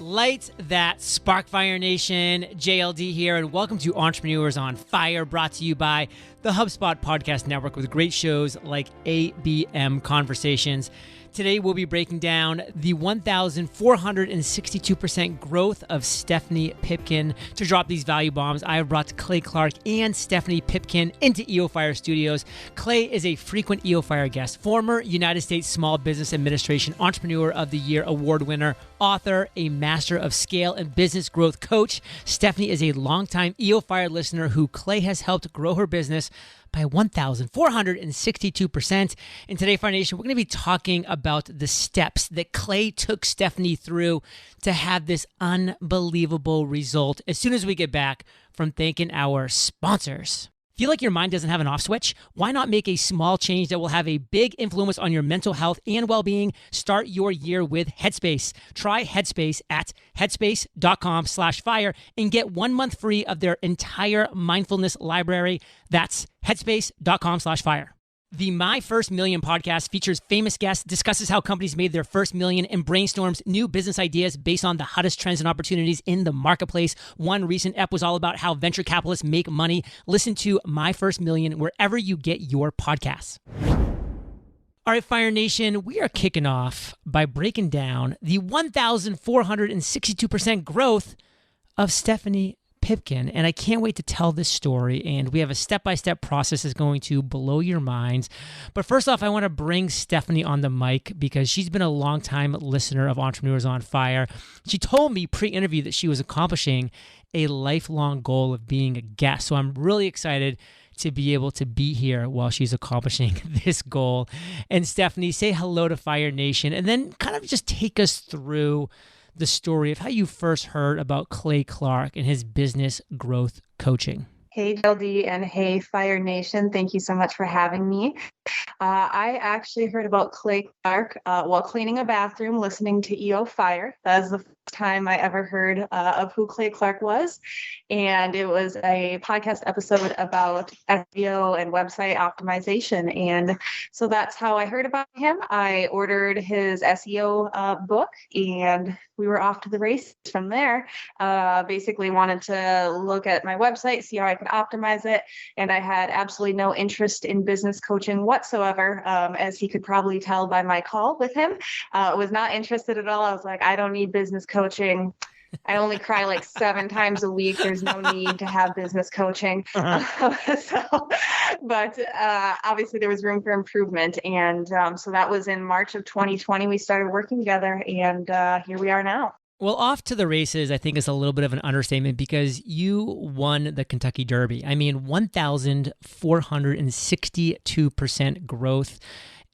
Light that spark, Fire Nation. JLD here, and welcome to Entrepreneurs on Fire, brought to you by the HubSpot Podcast Network with great shows like ABM Conversations. Today, we'll be breaking down the 1,462% growth of Stephanie Pipkin. To drop these value bombs, I have brought Clay Clark and Stephanie Pipkin into EO Fire Studios. Clay is a frequent EO Fire guest, former United States Small Business Administration Entrepreneur of the Year award winner, author, a master of scale and business growth coach. Stephanie is a longtime EO Fire listener who Clay has helped grow her business by 1,462%. And today, Fire Nation, we're going to be talking about the steps that Clay took Stephanie through to have this unbelievable result as soon as we get back from thanking our sponsors. Feel like your mind doesn't have an off switch? Why not make a small change that will have a big influence on your mental health and well-being? Start your year with Headspace. Try Headspace at headspace.com/fire and get 1 month free of their entire mindfulness library. That's headspace.com/fire. The My First Million podcast features famous guests, discusses how companies made their first million, and brainstorms new business ideas based on the hottest trends and opportunities in the marketplace. One recent ep was all about how venture capitalists make money. Listen to My First Million wherever you get your podcasts. All right, Fire Nation, we are kicking off by breaking down the 1,462% growth of Stephanie Pipkin, and I can't wait to tell this story, and we have a step-by-step process that's going to blow your minds. But first off, I want to bring Stephanie on the mic because she's been a long-time listener of Entrepreneurs on Fire. She told me pre-interview that she was accomplishing a lifelong goal of being a guest, so I'm really excited to be able to be here while she's accomplishing this goal. And Stephanie, say hello to Fire Nation, and then kind of just take us through the story of how you first heard about Clay Clark and his business growth coaching. Hey, JLD, and hey, Fire Nation. Thank you so much for having me. I actually heard about Clay Clark while cleaning a bathroom, listening to EO Fire. That was the first time I ever heard of who Clay Clark was. And it was a podcast episode about SEO and website optimization. And so that's how I heard about him. I ordered his SEO book, and we were off to the races from there. Basically wanted to look at my website, see how I could optimize it. And I had absolutely no interest in business coaching whatsoever, as he could probably tell by my call with him. Was not interested at all. I was like, I don't need business coaching. I only cry like 7 times a week. There's no need to have business coaching. But obviously there was room for improvement. And so that was in March of 2020. We started working together, and here we are now. Well, off to the races, I think, is a little bit of an understatement because you won the Kentucky Derby. I mean, 1,462% growth.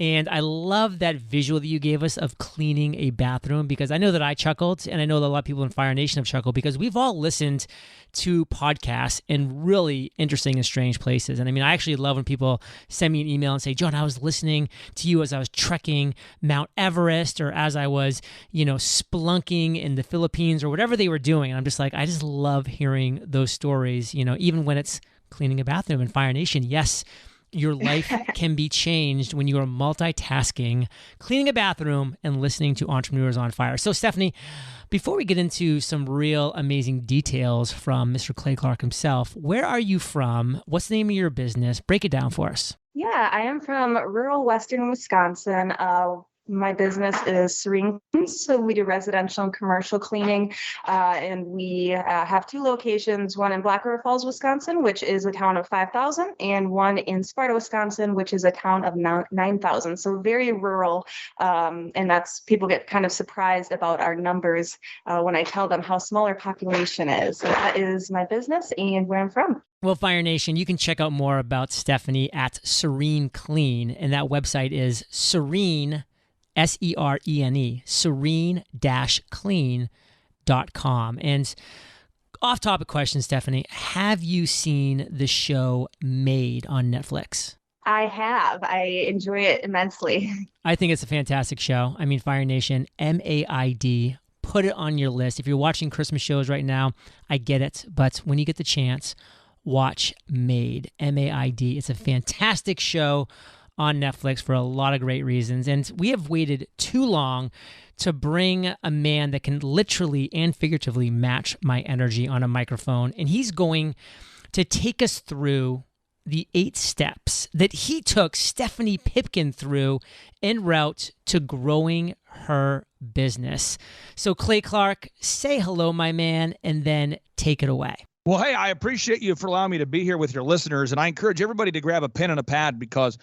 And I love that visual that you gave us of cleaning a bathroom, because I know that I chuckled, and I know that a lot of people in Fire Nation have chuckled, because we've all listened to podcasts in really interesting and strange places. And I mean, I actually love when people send me an email and say, John, I was listening to you as I was trekking Mount Everest, or as I was, spelunking in the Philippines, or whatever they were doing. And I'm just like, I just love hearing those stories, even when it's cleaning a bathroom in Fire Nation. Yes, your life can be changed when you are multitasking, cleaning a bathroom, and listening to Entrepreneurs on Fire. So, Stephanie, before we get into some real amazing details from Mr. Clay Clark himself, where are you from? What's the name of your business? Break it down for us. Yeah, I am from rural Western Wisconsin. My business is Serene Cleans, so we do residential and commercial cleaning, and we have 2 locations, one in Black River Falls, Wisconsin, which is a town of 5,000, and one in Sparta, Wisconsin, which is a town of 9,000, so very rural, and that's, people get kind of surprised about our numbers when I tell them how small our population is. So that is my business and where I'm from. Well, Fire Nation, you can check out more about Stephanie at Serene Clean, and that website is Serene, Serene, serene-clean.com. And off-topic question, Stephanie, have you seen the show Made on Netflix? I have. I enjoy it immensely. I think it's a fantastic show. I mean, Fire Nation, MAID, put it on your list. If you're watching Christmas shows right now, I get it. But when you get the chance, watch Made, MAID. It's a fantastic show on Netflix for a lot of great reasons. And we have waited too long to bring a man that can literally and figuratively match my energy on a microphone. And he's going to take us through the 8 steps that he took Stephanie Pipkin through en route to growing her business. So Clay Clark, say hello, my man, and then take it away. Well, hey, I appreciate you for allowing me to be here with your listeners, and I encourage everybody to grab a pen and a pad because,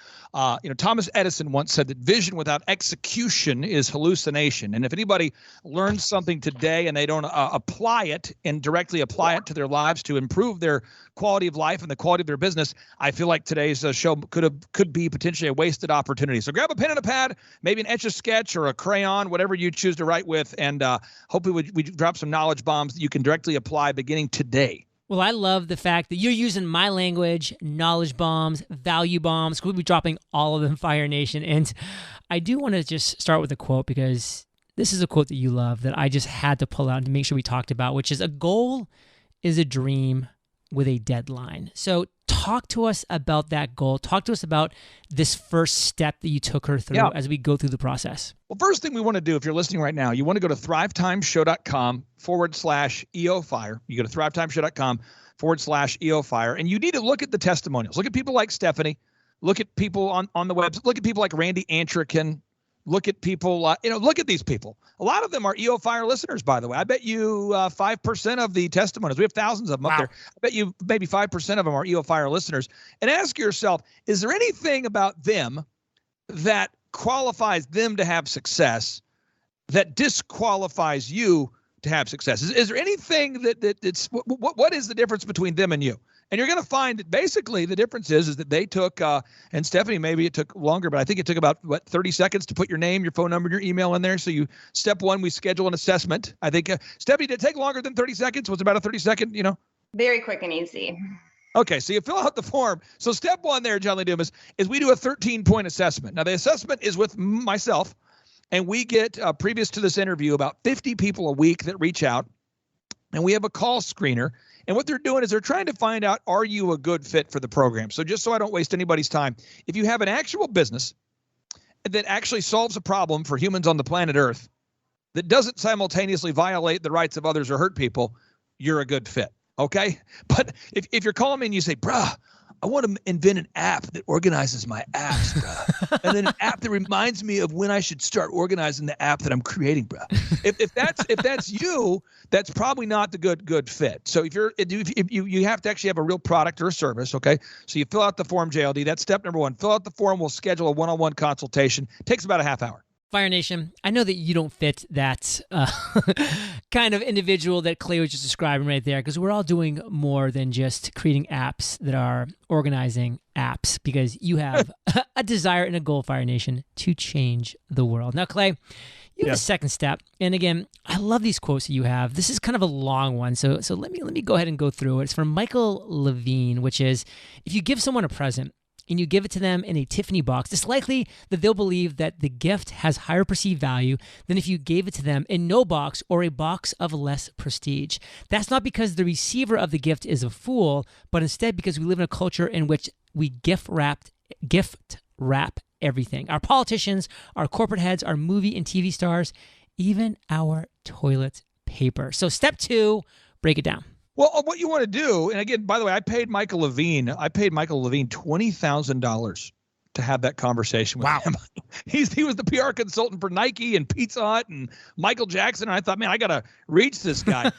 Thomas Edison once said that vision without execution is hallucination. And if anybody learns something today and they don't apply it and directly apply it to their lives to improve their quality of life and the quality of their business, I feel like today's show could be potentially a wasted opportunity. So grab a pen and a pad, maybe an Etch-a-Sketch or a crayon, whatever you choose to write with, and hopefully we drop some knowledge bombs that you can directly apply beginning today. Well, I love the fact that you're using my language, knowledge bombs, value bombs. We'll be dropping all of them, Fire Nation. And I do want to just start with a quote because this is a quote that you love that I just had to pull out to make sure we talked about, which is a goal is a dream with a deadline. So talk to us about that goal. Talk to us about this first step that you took her through as we go through the process. Well, first thing we want to do, if you're listening right now, you want to go to thrivetimeshow.com/EOFire. You go to thrivetimeshow.com/EOFire, and you need to look at the testimonials. Look at people like Stephanie. Look at people on the web. Look at people like Randy Antrican. Look at people, look at these people. A lot of them are EO Fire listeners, by the way. I bet you 5% of the testimonies, we have thousands of them up there. I bet you maybe 5% of them are EO Fire listeners. And ask yourself, is there anything about them that qualifies them to have success that disqualifies you to have success? Is there anything that's what is the difference between them and you? And you're going to find that basically the difference is that they took, and Stephanie, maybe it took longer, but I think it took about, 30 seconds to put your name, your phone number, and your email in there. So step one, we schedule an assessment. I think, Stephanie, did it take longer than 30 seconds? Was it about a 30-second, Very quick and easy. Okay, so you fill out the form. So step one there, John Lee Dumas, is we do a 13-point assessment. Now, the assessment is with myself, and we get, previous to this interview, about 50 people a week that reach out, and we have a call screener. And what they're doing is they're trying to find out, are you a good fit for the program? So just so I don't waste anybody's time, if you have an actual business that actually solves a problem for humans on the planet Earth that doesn't simultaneously violate the rights of others or hurt people, you're a good fit, okay? But if you're calling me and you say, bruh, I want to invent an app that organizes my apps, bruh. And then an app that reminds me of when I should start organizing the app that I'm creating, bruh. If that's you, that's probably not the good fit. So if you have to actually have a real product or a service, okay? So you fill out the form, JLD. That's step number one. Fill out the form. We'll schedule a one-on-one consultation. Takes about a half hour. Fire Nation, I know that you don't fit that kind of individual that Clay was just describing right there, because we're all doing more than just creating apps that are organizing apps, because you have a desire and a goal, Fire Nation, to change the world. Now, Clay, you have a second step. And again, I love these quotes that you have. This is kind of a long one, so let me go ahead and go through it. It's from Michael Levine, which is, if you give someone a present, and you give it to them in a Tiffany box, it's likely that they'll believe that the gift has higher perceived value than if you gave it to them in no box or a box of less prestige. That's not because the receiver of the gift is a fool, but instead because we live in a culture in which we gift wrap everything. Our politicians, our corporate heads, our movie and TV stars, even our toilet paper. So step 2, break it down. Well, what you want to do, and again, by the way, I paid Michael Levine $20,000 to have that conversation with him. He was the PR consultant for Nike and Pizza Hut and Michael Jackson. And I thought, man, I got to reach this guy.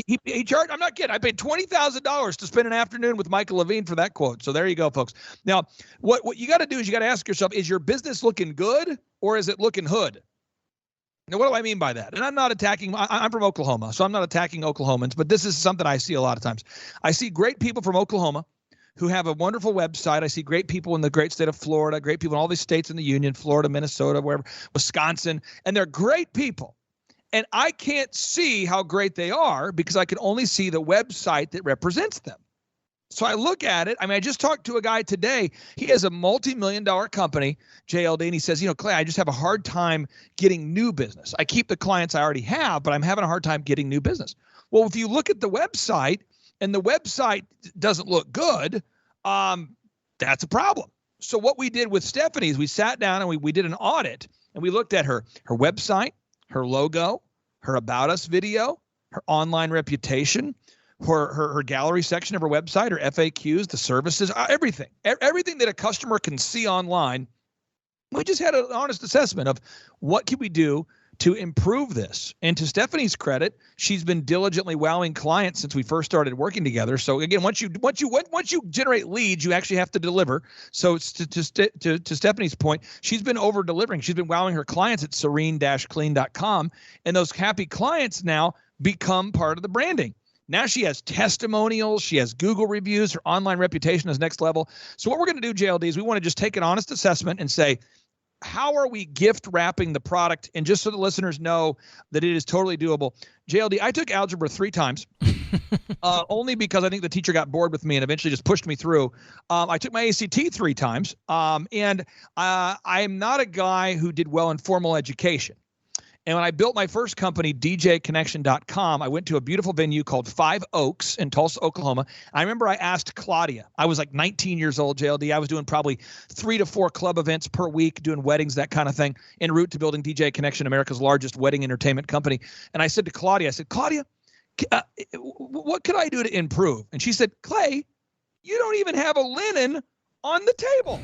he charged, I'm not kidding, I paid $20,000 to spend an afternoon with Michael Levine for that quote. So there you go, folks. Now, what you got to do is you got to ask yourself, is your business looking good or is it looking hood? Now, what do I mean by that? And I'm not attacking, I'm from Oklahoma, so I'm not attacking Oklahomans, but this is something I see a lot of times. I see great people from Oklahoma who have a wonderful website. I see great people in the great state of Florida, great people in all these states in the union, Florida, Minnesota, wherever, Wisconsin, and they're great people. And I can't see how great they are because I can only see the website that represents them. So I look at it. I mean, I just talked to a guy today. He has a multi-million-dollar company, JLD, and he says, Clay, I just have a hard time getting new business. I keep the clients I already have, but I'm having a hard time getting new business. Well, if you look at the website and the website doesn't look good, that's a problem. So what we did with Stephanie is we sat down and we did an audit, and we looked at her website, her logo, her About Us video, her online reputation, her gallery section of her website, her FAQs, the services, everything that a customer can see online. We just had an honest assessment of what can we do to improve this. And to Stephanie's credit, she's been diligently wowing clients since we first started working together. So again, once you generate leads, you actually have to deliver. So to Stephanie's point, she's been over delivering. She's been wowing her clients at serene-clean.com, and those happy clients now become part of the branding. Now she has testimonials, she has Google reviews, her online reputation is next level. So what we're going to do, JLD, is we want to just take an honest assessment and say, how are we gift wrapping the product? And just so the listeners know that it is totally doable. JLD, I took algebra 3 times, only because I think the teacher got bored with me and eventually just pushed me through. I took my ACT 3 times, and I'm not a guy who did well in formal education. And when I built my first company, djconnection.com, I went to a beautiful venue called Five Oaks in Tulsa, Oklahoma. I remember I asked Claudia. I was like 19 years old, JLD. I was doing probably 3 to 4 club events per week, doing weddings, that kind of thing, en route to building DJ Connection, America's largest wedding entertainment company. And I said to Claudia, Claudia, what could I do to improve? And she said, Clay, you don't even have a linen on the table.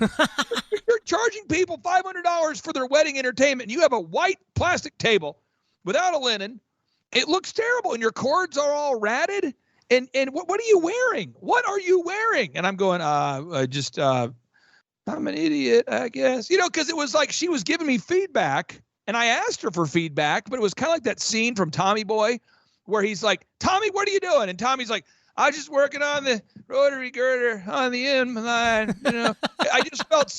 You're charging people $500 for their wedding entertainment. You have a white plastic table without a linen. It looks terrible, and your cords are all ratted. And what are you wearing? What are you wearing? And I'm going, I'm an idiot, I guess. Because it was like she was giving me feedback, and I asked her for feedback, but it was kind of like that scene from Tommy Boy where he's like, Tommy, what are you doing? And Tommy's like, I was just working on the rotary girder on the end line. I just felt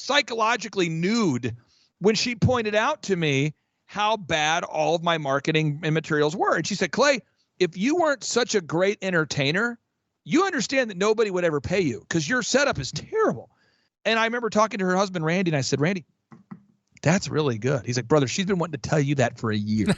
psychologically nude when she pointed out to me how bad all of my marketing and materials were. And she said, Clay, if you weren't such a great entertainer, you understand that nobody would ever pay you because your setup is terrible. And I remember talking to her husband, Randy, and I said, Randy, that's really good. He's like, brother, she's been wanting to tell you that for a year.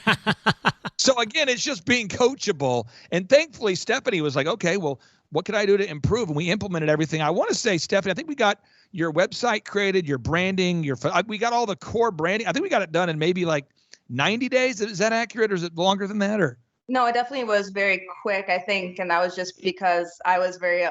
So again, it's just being coachable. And thankfully, Stephanie was like, okay, well, what can I do to improve? And we implemented everything. I want to say, Stephanie, I think we got your website created, your branding, we got all the core branding. I think we got it done in maybe like 90 days. Is that accurate, or is it longer than that? Or No, it definitely was very quick, I think. And that was just because I was very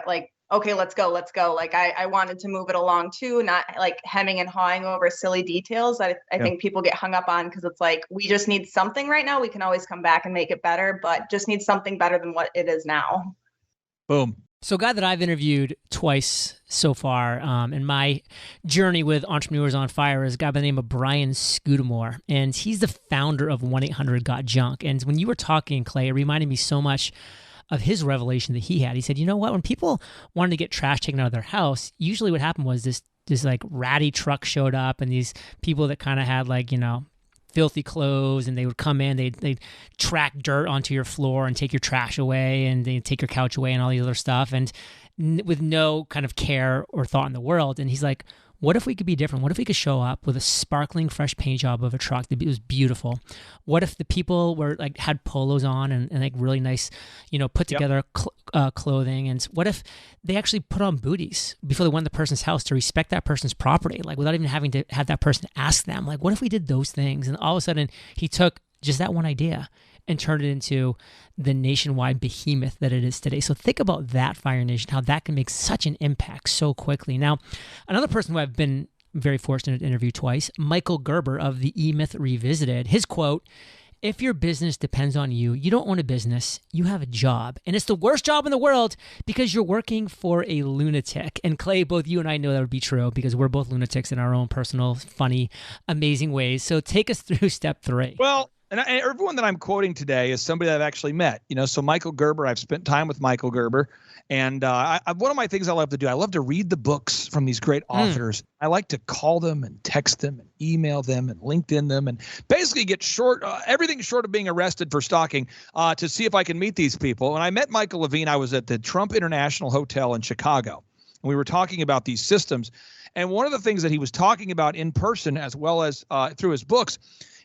okay, let's go. Like I wanted to move it along too, not like hemming and hawing over silly details that I think people get hung up on, because it's like, we just need something right now. We can always come back and make it better, but just need something better than what it is now. Boom. So a guy that I've interviewed twice so far in my journey with Entrepreneurs on Fire is a guy by the name of Brian Scudamore, and he's the founder of 1-800-GOT-JUNK. And when you were talking, Clay, it reminded me so much of his revelation that he had. He said, you know what, when people wanted to get trash taken out of their house, usually what happened was this like ratty truck showed up, and these people that kind of had filthy clothes, and they would come in, they'd track dirt onto your floor and take your trash away, and they'd take your couch away and all the other stuff, and with no kind of care or thought in the world. And he's like, what if we could be different? What if we could show up with a sparkling fresh paint job of a truck that was beautiful? What if the people were had polos on and really nice, put together clothing? And what if they actually put on booties before they went to the person's house to respect that person's property, without even having to have that person ask them? What if we did those things? And all of a sudden he took just that one idea and turned it into the nationwide behemoth that it is today. So think about that, Fire Nation, how that can make such an impact so quickly. Now, another person who I've been very fortunate to interview twice, Michael Gerber of the E-Myth Revisited. His quote, if your business depends on you, you don't own a business, you have a job. And it's the worst job in the world because you're working for a lunatic. And Clay, both you and I know that would be true because we're both lunatics in our own personal, funny, amazing ways. So take us through step 3. Well, and everyone that I'm quoting today is somebody that I've actually met. So Michael Gerber, I've spent time with Michael Gerber. And one of my things I love to do, I love to read the books from these great authors. I like to call them and text them and email them and LinkedIn them and basically get everything short of being arrested for stalking to see if I can meet these people. When I met Michael Levine, I was at the Trump International Hotel in Chicago. And we were talking about these systems. And one of the things that he was talking about in person as well as through his books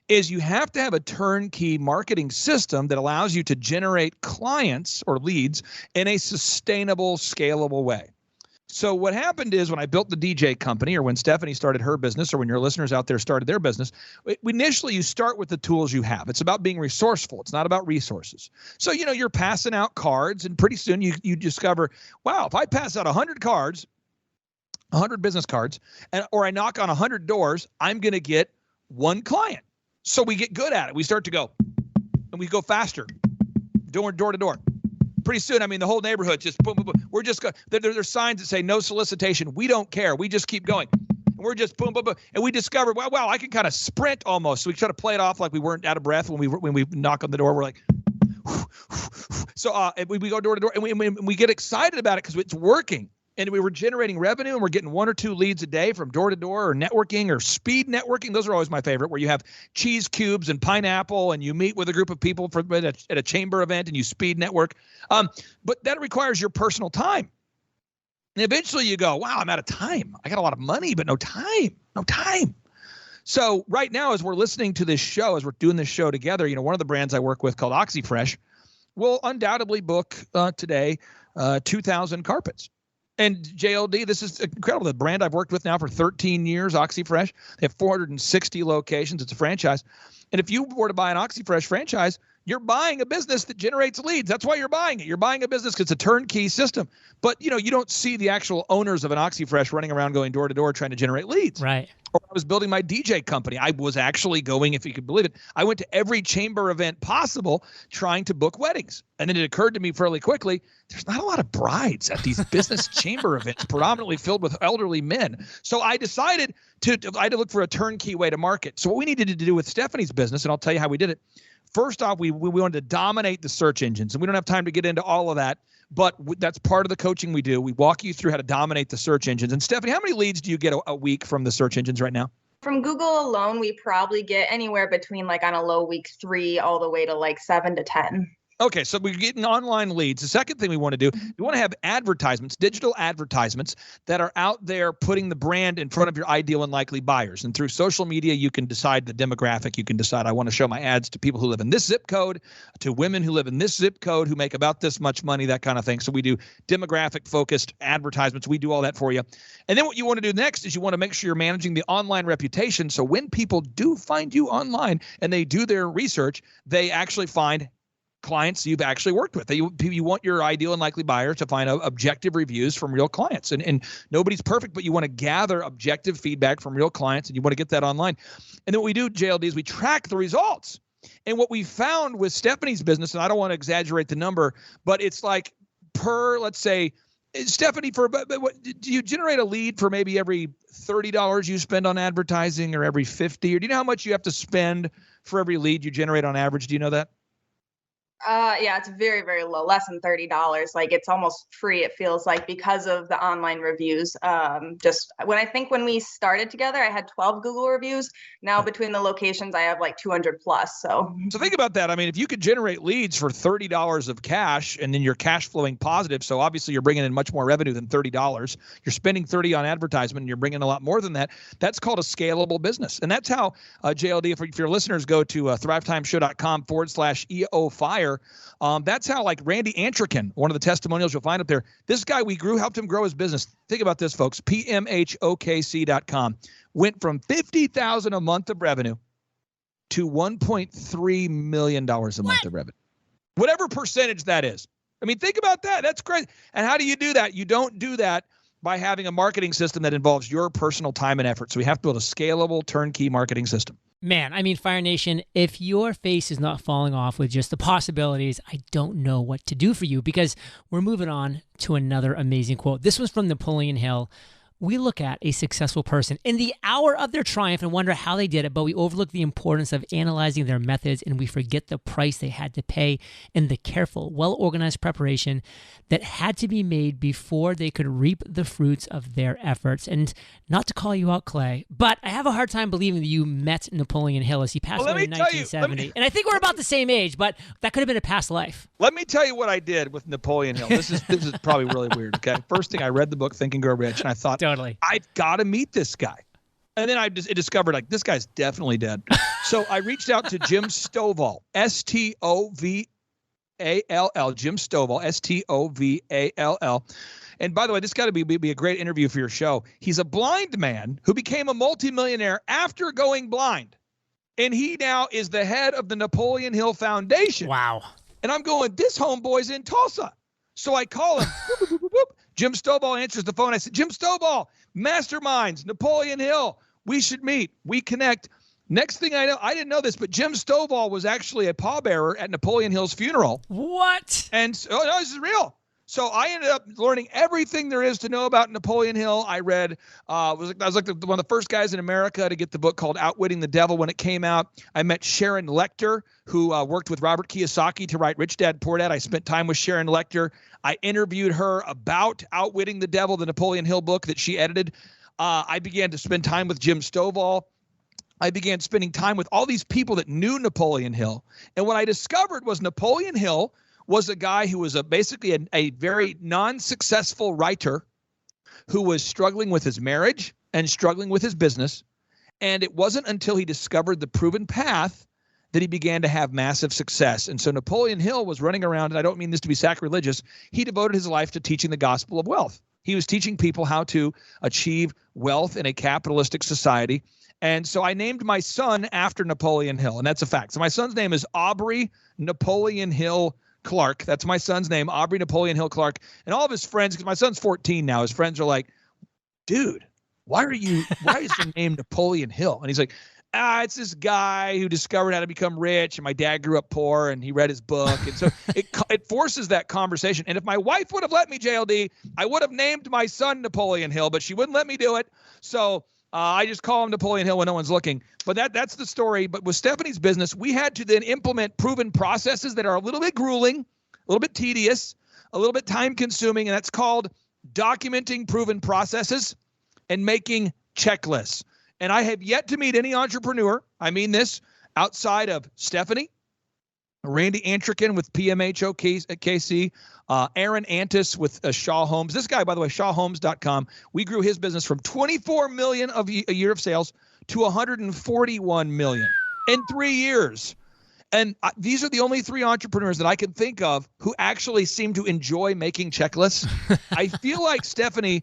is you have to have a turnkey marketing system that allows you to generate clients or leads in a sustainable, scalable way. So what happened is when I built the DJ company, or when Stephanie started her business, or when your listeners out there started their business, initially you start with the tools you have. It's about being resourceful. It's not about resources. So, you're passing out cards, and pretty soon you discover, wow, if I pass out 100 cards, 100 business cards, or I knock on 100 doors, I'm going to get one client. So we get good at it. We start to go, and we go faster, door to door. Pretty soon, the whole neighborhood just boom, boom, boom. We're just going. There's signs that say no solicitation. We don't care. We just keep going. And we're just boom, boom, boom. And we discovered, wow, I can kind of sprint almost. So we try to play it off like we weren't out of breath when we knock on the door. We're like, so we go door to door, and we get excited about it because it's working. And we were generating revenue, and we're getting 1 or 2 leads a day from door to door, or networking, or speed networking. Those are always my favorite, where you have cheese cubes and pineapple, and you meet with a group of people at a chamber event, and you speed network. But that requires your personal time. And eventually you go, wow, I'm out of time. I got a lot of money, but no time. So right now, as we're listening to this show, as we're doing this show together, one of the brands I work with called OxyFresh will undoubtedly book today 2,000 carpets. And JLD, this is incredible. The brand I've worked with now for 13 years, OxyFresh, they have 460 locations. It's a franchise. And if you were to buy an OxyFresh franchise, you're buying a business that generates leads. That's why you're buying it. You're buying a business because it's a turnkey system. But, you don't see the actual owners of an OxyFresh running around going door to door trying to generate leads. Right. Or I was building my DJ company. I was actually going, if you could believe it, I went to every chamber event possible trying to book weddings. And then it occurred to me fairly quickly, there's not a lot of brides at these business chamber events, predominantly filled with elderly men. So I decided I had to look for a turnkey way to market. So what we needed to do with Stephanie's business, and I'll tell you how we did it. First off, we wanted to dominate the search engines, and we don't have time to get into all of that, but that's part of the coaching we do. We walk you through how to dominate the search engines. And Stephanie, how many leads do you get a week from the search engines right now? From Google alone, we probably get anywhere between on a low week 3 all the way to 7 to 10. Okay, so we're getting online leads. The second thing we want to do, we want to have advertisements, digital advertisements that are out there putting the brand in front of your ideal and likely buyers. And through social media, you can decide the demographic. You can decide, I want to show my ads to people who live in this zip code, to women who live in this zip code, who make about this much money, that kind of thing. So we do demographic-focused advertisements. We do all that for you. And then what you want to do next is you want to make sure you're managing the online reputation. So when people do find you online and they do their research, they actually find clients you've actually worked with. You want your ideal and likely buyer to find objective reviews from real clients. And nobody's perfect, but you want to gather objective feedback from real clients, and you want to get that online. And then what we do, JLD, is we track the results. And what we found with Stephanie's business, and I don't want to exaggerate the number, but it's let's say, Stephanie, do you generate a lead for maybe every $30 you spend on advertising, or every $50? Or do you know how much you have to spend for every lead you generate on average? Do you know that? Yeah, it's very, very low, less than $30. It's almost free, it feels like, because of the online reviews. Just when we started together, I had 12 Google reviews. Now between the locations, I have 200 plus. So think about that. If you could generate leads for $30 of cash, and then you're cash flowing positive, so obviously you're bringing in much more revenue than $30. You're spending $30 on advertisement, and you're bringing a lot more than that. That's called a scalable business. And that's how, JLD, if your listeners go to thrivetimeshow.com/EO-FIRE, that's how, Randy Antrican, one of the testimonials you'll find up there, this guy, helped him grow his business. Think about this, folks. PMHOKC.com went from $50,000 a month of revenue to $1.3 million a month of revenue. Whatever percentage that is. Think about that. That's great. And how do you do that? You don't do that by having a marketing system that involves your personal time and effort. So we have to build a scalable, turnkey marketing system. Man, Fire Nation, if your face is not falling off with just the possibilities, I don't know what to do for you, because we're moving on to another amazing quote. This was from Napoleon Hill. We look at a successful person in the hour of their triumph and wonder how they did it, but we overlook the importance of analyzing their methods, and we forget the price they had to pay and the careful, well-organized preparation that had to be made before they could reap the fruits of their efforts. And not to call you out, Clay, but I have a hard time believing that you met Napoleon Hill as he passed away in 1970. And I think we're about the same age, but that could have been a past life. Let me tell you what I did with Napoleon Hill. This is probably really weird, okay? First thing, I read the book Think and Grow Rich, and I thought, totally, I've got to meet this guy. And then I discovered, this guy's definitely dead. So I reached out to Jim Stovall, Stovall, Jim Stovall, Stovall. And by the way, this got to be a great interview for your show. He's a blind man who became a multimillionaire after going blind. And he now is the head of the Napoleon Hill Foundation. Wow. And I'm going, this homeboy's in Tulsa. So I call him. Boop, boop, boop, boop. Jim Stovall answers the phone. I said, Jim Stovall, masterminds, Napoleon Hill. We should meet. We connect. Next thing I know, I didn't know this, but Jim Stovall was actually a pallbearer at Napoleon Hill's funeral. What? And no, this is real. So I ended up learning everything there is to know about Napoleon Hill. I read, I was like one of the first guys in America to get the book called Outwitting the Devil when it came out. I met Sharon Lechter, who worked with Robert Kiyosaki to write Rich Dad, Poor Dad. I spent time with Sharon Lechter. I interviewed her about Outwitting the Devil, the Napoleon Hill book that she edited. I began to spend time with Jim Stovall. I began spending time with all these people that knew Napoleon Hill. And what I discovered was Napoleon Hill was a guy who was basically a very non-successful writer who was struggling with his marriage and struggling with his business. And it wasn't until he discovered the proven path that he began to have massive success. And so Napoleon Hill was running around, and I don't mean this to be sacrilegious, he devoted his life to teaching the gospel of wealth. He was teaching people how to achieve wealth in a capitalistic society. And so I named my son after Napoleon Hill, and that's a fact. So my son's name is Aubrey Napoleon Hill Clark. That's my son's name, Aubrey Napoleon Hill Clark. And all of his friends, because my son's 14 now, his friends are like, dude, why is your name Napoleon Hill? And he's like, it's this guy who discovered how to become rich, and my dad grew up poor, and he read his book. And so it forces that conversation. And if my wife would have let me, JLD, I would have named my son Napoleon Hill, but she wouldn't let me do it. So I just call him Napoleon Hill when no one's looking. But that's the story. But with Stephanie's business, we had to then implement proven processes that are a little bit grueling, a little bit tedious, a little bit time-consuming, and that's called documenting proven processes and making checklists. And I have yet to meet any entrepreneur, I mean this, outside of Stephanie, Randy Antrican with PMHO KC, Aaron Antis with Shaw Homes. This guy, by the way, shawhomes.com. We grew his business from $24 million a year of sales to $141 million in 3 years. And these are the only three entrepreneurs that I can think of who actually seem to enjoy making checklists. I feel like Stephanie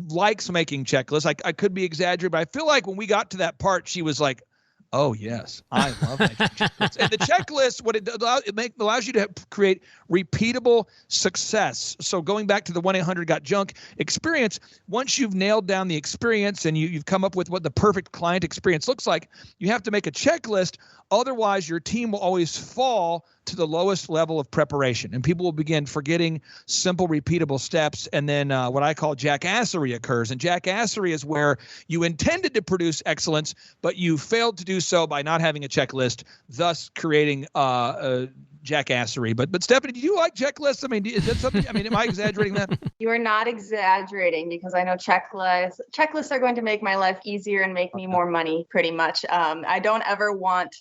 likes making checklists. I could be exaggerating, but I feel like when we got to that part, she was like, oh, yes, I love making checklists. And the checklist, what it allows you to create repeatable success. So going back to the 1-800-GOT-JUNK experience, once you've nailed down the experience and you've come up with what the perfect client experience looks like, you have to make a checklist. Otherwise, your team will always fall to the lowest level of preparation, and people will begin forgetting simple, repeatable steps. And then what I call jackassery occurs. And jackassery is where you intended to produce excellence, but you failed to do so by not having a checklist, thus creating jackassery. But Stephanie, do you like checklists? I mean, is that something? I mean, am I exaggerating that? You are not exaggerating, because I know checklists are going to make my life easier and make me more money, pretty much. I don't ever want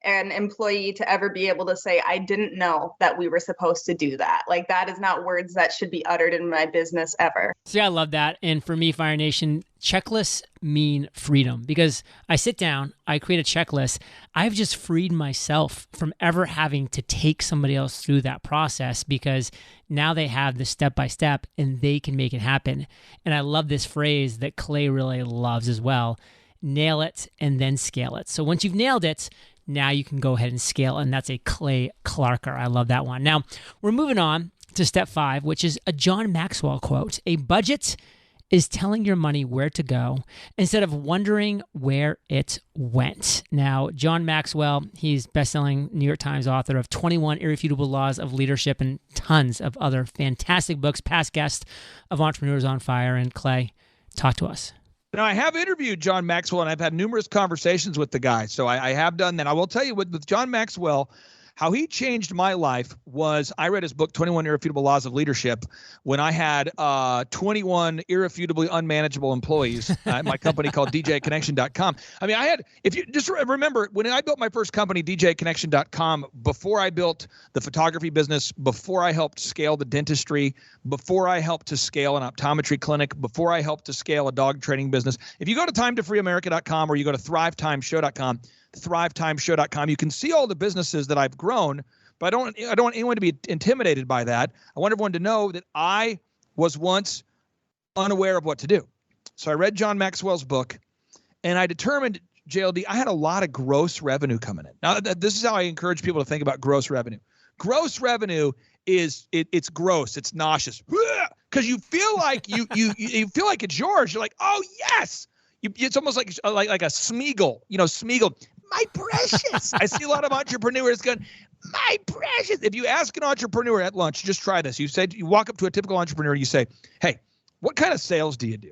an employee to ever be able to say, I didn't know that we were supposed to do that. Like, that is not words that should be uttered in my business ever. See, I love that. And for me, Fire Nation, checklists mean freedom, because I sit down, I create a checklist. I've just freed myself from ever having to take somebody else through that process, because now they have the step-by-step and they can make it happen. And I love this phrase that Clay really loves as well: nail it and then scale it. So once you've nailed it, now you can go ahead and scale, and that's a Clay Clarker. I love that one. Now, we're moving on to step 5, which is a John Maxwell quote. A budget is telling your money where to go instead of wondering where it went. Now, John Maxwell, he's best-selling New York Times author of 21 Irrefutable Laws of Leadership and tons of other fantastic books, past guest of Entrepreneurs on Fire. And Clay, talk to us. Now, I have interviewed John Maxwell, and I've had numerous conversations with the guy. So I have done that. I will tell you with John Maxwell, how he changed my life was I read his book, 21 Irrefutable Laws of Leadership, when I had 21 irrefutably unmanageable employees at my company called DJConnection.com. I mean, if you just remember, when I built my first company, DJConnection.com, before I built the photography business, before I helped scale the dentistry, before I helped to scale an optometry clinic, before I helped to scale a dog training business, if you go to timetofreeamerica.com or you go to thrivetimeshow.com, thrivetimeshow.com, you can see all the businesses that I've grown, but I don't want anyone to be intimidated by that. I want everyone to know that I was once unaware of what to do. So I read John Maxwell's book, and I determined, JLD, I had a lot of gross revenue coming in. Now, this is how I encourage people to think about gross revenue. Gross revenue is it's gross, it's nauseous, because you feel like you feel like it's yours. You're like, oh yes, it's almost like a Smeagol, Smeagol, my precious. I see a lot of entrepreneurs going, my precious. If you ask an entrepreneur at lunch, just try this. You walk up to a typical entrepreneur and you say, hey, what kind of sales do you do?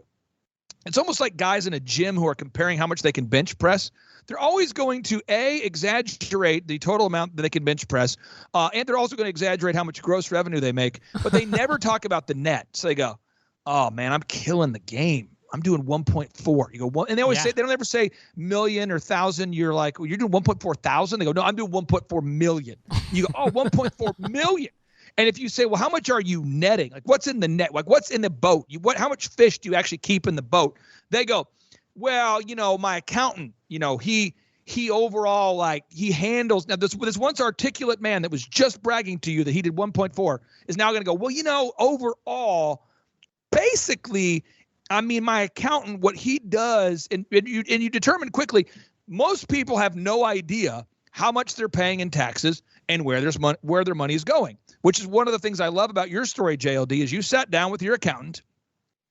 It's almost like guys in a gym who are comparing how much they can bench press. They're always going to, exaggerate the total amount that they can bench press, and they're also going to exaggerate how much gross revenue they make, but they never talk about the net. So they go, oh, man, I'm killing the game. I'm doing 1.4. You go, and they always say, they don't ever say million or thousand. You're like, well, you're doing 1.4 thousand. They go, no, I'm doing 1.4 million. You go, oh, 1.4 million. And if you say, well, how much are you netting? Like, what's in the net? Like, what's in the boat? How much fish do you actually keep in the boat? They go, well, my accountant, he overall, like, he handles. Now, this once articulate man that was just bragging to you that he did 1.4 is now going to go, well, overall, basically, I mean, my accountant, what he does, and you determine quickly, most people have no idea how much they're paying in taxes and where their money is going, which is one of the things I love about your story, JLD, is you sat down with your accountant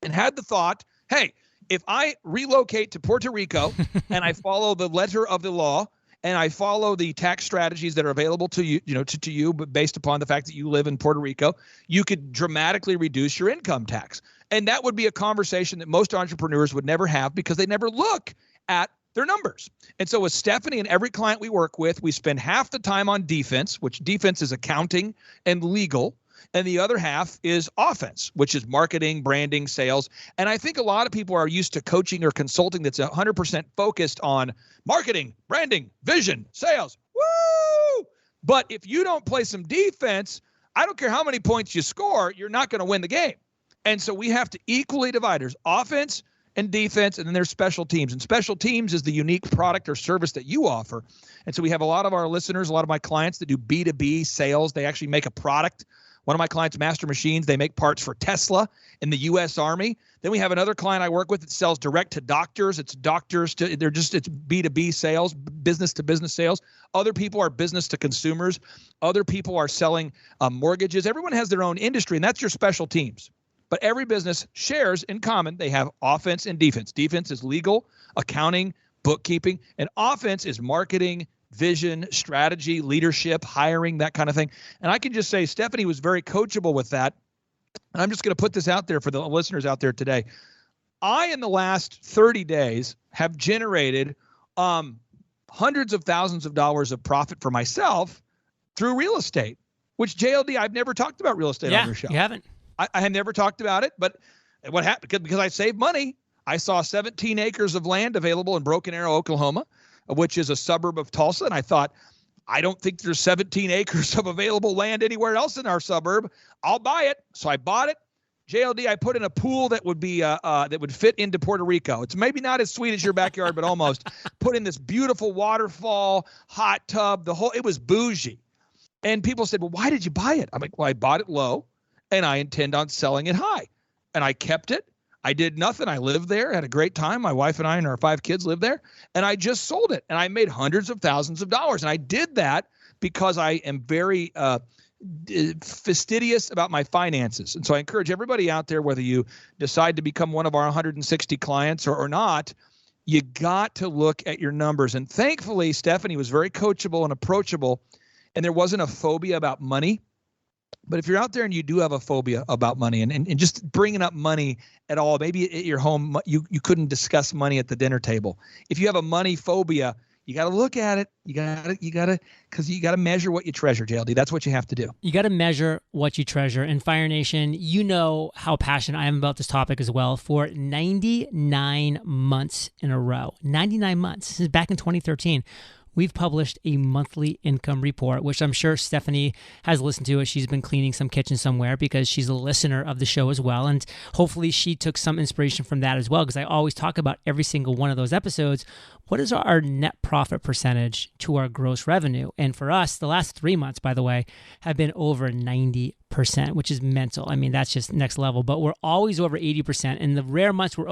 and had the thought, hey, if I relocate to Puerto Rico and I follow the letter of the law and I follow the tax strategies that are available to you, to you, but based upon the fact that you live in Puerto Rico, you could dramatically reduce your income tax. And that would be a conversation that most entrepreneurs would never have because they never look at their numbers. And so with Stephanie and every client we work with, we spend half the time on defense, which defense is accounting and legal. And the other half is offense, which is marketing, branding, sales. And I think a lot of people are used to coaching or consulting that's 100% focused on marketing, branding, vision, sales. Woo! But if you don't play some defense, I don't care how many points you score, you're not going to win the game. And so we have to equally divide. There's offense and defense, and then there's special teams. And special teams is the unique product or service that you offer. And so we have a lot of our listeners, a lot of my clients that do B2B sales. They actually make a product. One of my clients, Master Machines, they make parts for Tesla in the U.S. Army. Then we have another client I work with that sells direct to doctors. It's B2B sales, business to business sales. Other people are business to consumers. Other people are selling mortgages. Everyone has their own industry, and that's your special teams. But every business shares in common. They have offense and defense. Defense is legal, accounting, bookkeeping, and offense is marketing, vision, strategy, leadership, hiring, that kind of thing. And I can just say Stephanie was very coachable with that. And I'm just going to put this out there for the listeners out there today. I, in the last 30 days, have generated hundreds of thousands of dollars of profit for myself through real estate, which, JLD, I've never talked about real estate on your show. You haven't. I have never talked about it, but what happened, because I saved money, I saw 17 acres of land available in Broken Arrow, Oklahoma, which is a suburb of Tulsa. And I thought, I don't think there's 17 acres of available land anywhere else in our suburb. I'll buy it. So I bought it. JLD, I put in a pool that would be that would fit into Puerto Rico. It's maybe not as sweet as your backyard, but almost. Put in this beautiful waterfall, hot tub, it was bougie. And people said, well, why did you buy it? I'm like, well, I bought it low and I intend on selling it high. And I kept it. I did nothing. I lived there, had a great time. My wife and I and our 5 kids lived there, and I just sold it. And I made hundreds of thousands of dollars. And I did that because I am very fastidious about my finances. And so I encourage everybody out there, whether you decide to become one of our 160 clients or not, you got to look at your numbers. And thankfully, Stephanie was very coachable and approachable, and there wasn't a phobia about money. But if you're out there and you do have a phobia about money and just bringing up money at all, maybe at your home, you couldn't discuss money at the dinner table. If you have a money phobia, you got to look at it. Because you got to measure what you treasure, JLD. That's what you have to do. You got to measure what you treasure. And Fire Nation, you know how passionate I am about this topic as well. For 99 months in a row, 99 months, this is back in 2013, we've published a monthly income report, which I'm sure Stephanie has listened to as she's been cleaning some kitchen somewhere because she's a listener of the show as well. And hopefully she took some inspiration from that as well, because I always talk about every single one of those episodes. What is our net profit percentage to our gross revenue? And for us, the last 3 months, by the way, have been over 90%, which is mental. I mean, that's just next level, but we're always over 80%. And the rare months we're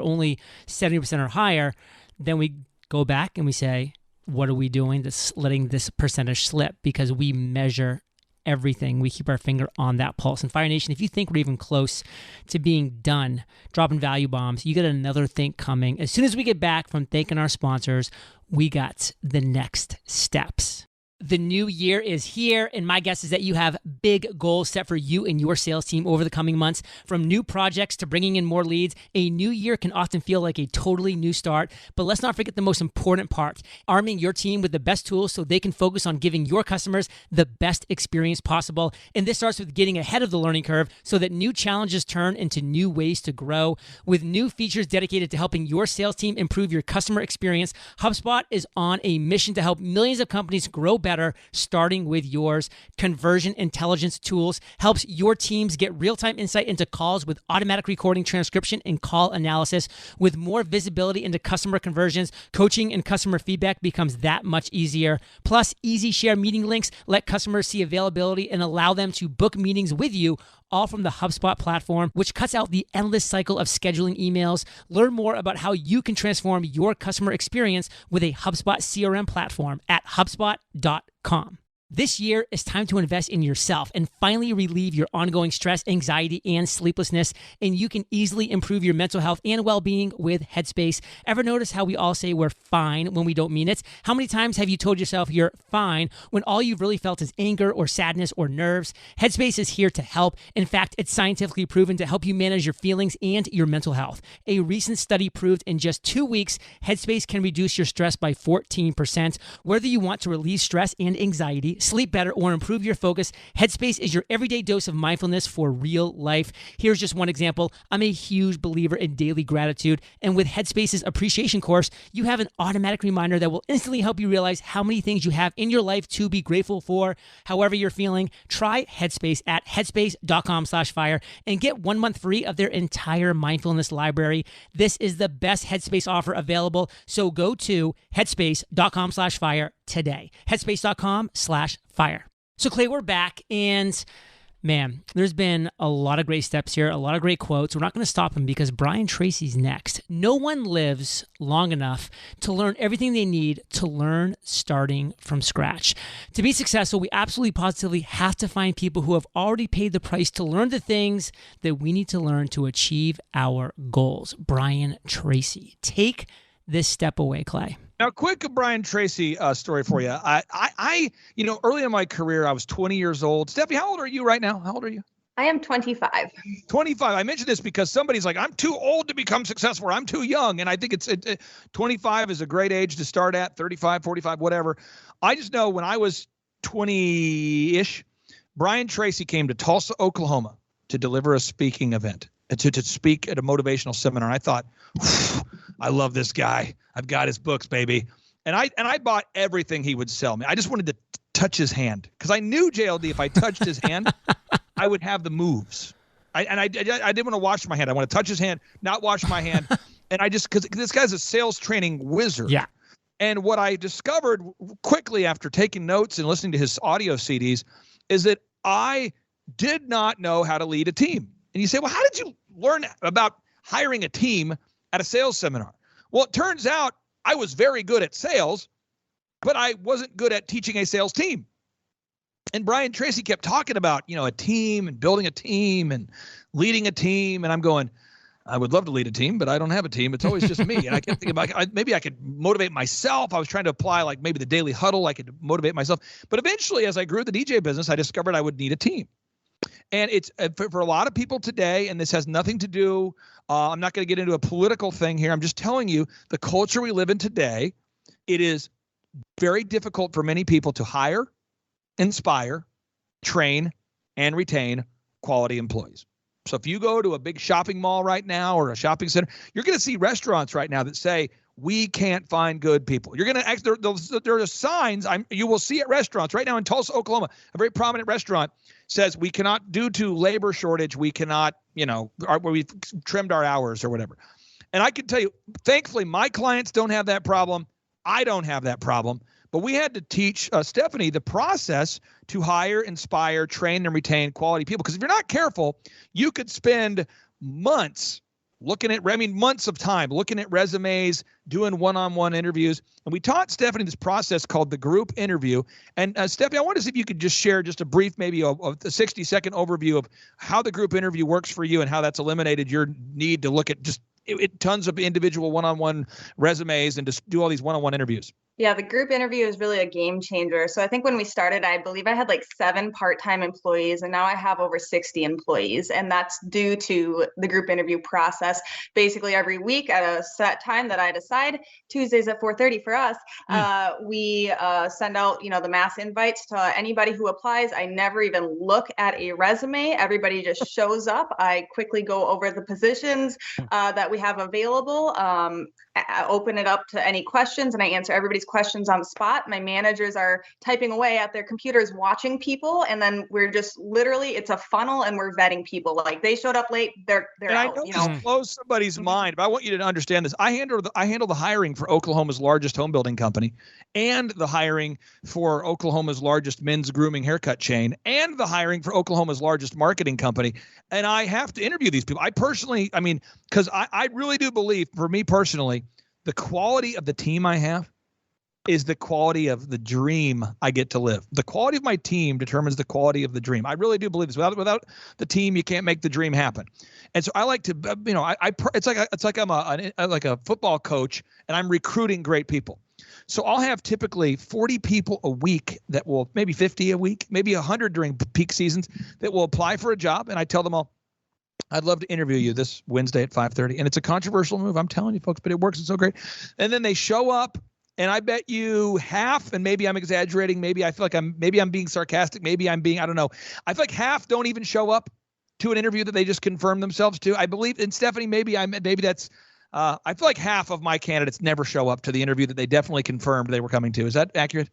only 70% or higher, then we go back and we say, what are we doing that's letting this percentage slip? Because we measure everything. We keep our finger on that pulse. And Fire Nation, if you think we're even close to being done dropping value bombs, you got another think coming. As soon as we get back from thanking our sponsors, we got the next steps. The new year is here, and my guess is that you have big goals set for you and your sales team over the coming months. From new projects to bringing in more leads, a new year can often feel like a totally new start. But let's not forget the most important part, arming your team with the best tools so they can focus on giving your customers the best experience possible. And this starts with getting ahead of the learning curve so that new challenges turn into new ways to grow. With new features dedicated to helping your sales team improve your customer experience, HubSpot is on a mission to help millions of companies grow better, starting with yours. Conversion intelligence tools helps your teams get real-time insight into calls with automatic recording, transcription, and call analysis. With more visibility into customer conversions, coaching and customer feedback becomes that much easier. Plus, easy share meeting links let customers see availability and allow them to book meetings with you, all from the HubSpot platform, which cuts out the endless cycle of scheduling emails. Learn more about how you can transform your customer experience with a HubSpot CRM platform at HubSpot.com. This year, it's time to invest in yourself and finally relieve your ongoing stress, anxiety, and sleeplessness. And you can easily improve your mental health and well-being with Headspace. Ever notice how we all say we're fine when we don't mean it? How many times have you told yourself you're fine when all you've really felt is anger or sadness or nerves? Headspace is here to help. In fact, it's scientifically proven to help you manage your feelings and your mental health. A recent study proved in just 2 weeks, Headspace can reduce your stress by 14%. Whether you want to relieve stress and anxiety, sleep better, or improve your focus, Headspace is your everyday dose of mindfulness for real life. Here's just one example. I'm a huge believer in daily gratitude, and with Headspace's appreciation course, you have an automatic reminder that will instantly help you realize how many things you have in your life to be grateful for. However you're feeling, try Headspace at headspace.com/fire and get 1 month free of their entire mindfulness library. This is the best Headspace offer available, so go to headspace.com/fire today. Headspace.com/fire. So Clay, we're back, and man, there's been a lot of great steps here, a lot of great quotes. We're not going to stop them because Brian Tracy's next. No one lives long enough to learn everything they need to learn starting from scratch. To be successful, we absolutely positively have to find people who have already paid the price to learn the things that we need to learn to achieve our goals. Brian Tracy, take this step away, Clay. Now, quick Brian Tracy story for you. Early in my career, I was 20 years old. Stephanie, how old are you right now? How old are you? I am 25. 25. I mentioned this because somebody's like, I'm too old to become successful, or I'm too young. And I think 25 is a great age to start at, 35, 45, whatever. I just know when I was 20-ish, Brian Tracy came to Tulsa, Oklahoma to deliver a speaking event, to speak at a motivational seminar. And I thought, I love this guy. I've got his books, baby. And I bought everything he would sell me. I just wanted to touch his hand because I knew JLD, if I touched his hand, I would have the moves. I didn't want to wash my hand. I want to touch his hand, not wash my hand. And because this guy's a sales training wizard. Yeah. And what I discovered quickly after taking notes and listening to his audio CDs is that I did not know how to lead a team. And you say, well, how did you learn about hiring a team at a sales seminar? Well, it turns out I was very good at sales, but I wasn't good at teaching a sales team. And Brian Tracy kept talking about, a team and building a team and leading a team. And I'm going, I would love to lead a team, but I don't have a team. It's always just me. And I kept thinking about maybe I could motivate myself. I was trying to apply like maybe the daily huddle. I could motivate myself. But eventually, as I grew the DJ business, I discovered I would need a team. And it's for a lot of people today, and this has nothing to do, I'm not going to get into a political thing here. I'm just telling you the culture we live in today, it is very difficult for many people to hire, inspire, train, and retain quality employees. So if you go to a big shopping mall right now or a shopping center, you're going to see restaurants right now that say, we can't find good people. You're going to actually, there are signs you will see at restaurants right now in Tulsa, Oklahoma. A very prominent restaurant says we cannot, due to labor shortage, we cannot, where we've trimmed our hours or whatever. And I can tell you, thankfully, my clients don't have that problem. I don't have that problem. But we had to teach Stephanie the process to hire, inspire, train, and retain quality people. Because if you're not careful, you could spend months months of time looking at resumes, doing one-on-one interviews. And we taught Stephanie this process called the group interview. And Stephanie, I want to see if you could just share just a brief, maybe a 60-second overview of how the group interview works for you and how that's eliminated your need to look at just tons of individual one-on-one resumes and just do all these one-on-one interviews. Yeah, the group interview is really a game changer. So I think when we started, I believe I had like 7 part-time employees, and now I have over 60 employees. And that's due to the group interview process. Basically every week at a set time that I decide, Tuesdays at 4:30 for us, we send out, the mass invites to anybody who applies. I never even look at a resume. Everybody just shows up. I quickly go over the positions that we have available, I open it up to any questions, and I answer everybody's questions on the spot. My managers are typing away at their computers, watching people, and then we're just literally, it's a funnel, and we're vetting people. Like they showed up late, they're out. I know this blows somebody's mind, but I want you to understand this. I handle the hiring for Oklahoma's largest home building company, and the hiring for Oklahoma's largest men's grooming haircut chain, and the hiring for Oklahoma's largest marketing company. And I have to interview these people. I personally, because I really do believe, for me personally, the quality of the team I have is the quality of the dream I get to live. The quality of my team determines the quality of the dream. I really do believe this. Without the team, you can't make the dream happen. And so I like to, it's like I'm a football coach, and I'm recruiting great people. So I'll have typically 40 people a week that will, maybe 50 a week, maybe 100 during peak seasons, that will apply for a job. And I tell them all, I'd love to interview you this Wednesday at 5:30. And it's a controversial move, I'm telling you folks, but it works. It's so great. And then they show up, and I bet you half, and maybe I'm exaggerating, maybe I feel like I'm being sarcastic, maybe I'm being, I don't know. I feel like half don't even show up to an interview that they just confirm themselves to. I believe, and Stephanie, maybe that's, I feel like half of my candidates never show up to the interview that they definitely confirmed they were coming to. Is that accurate?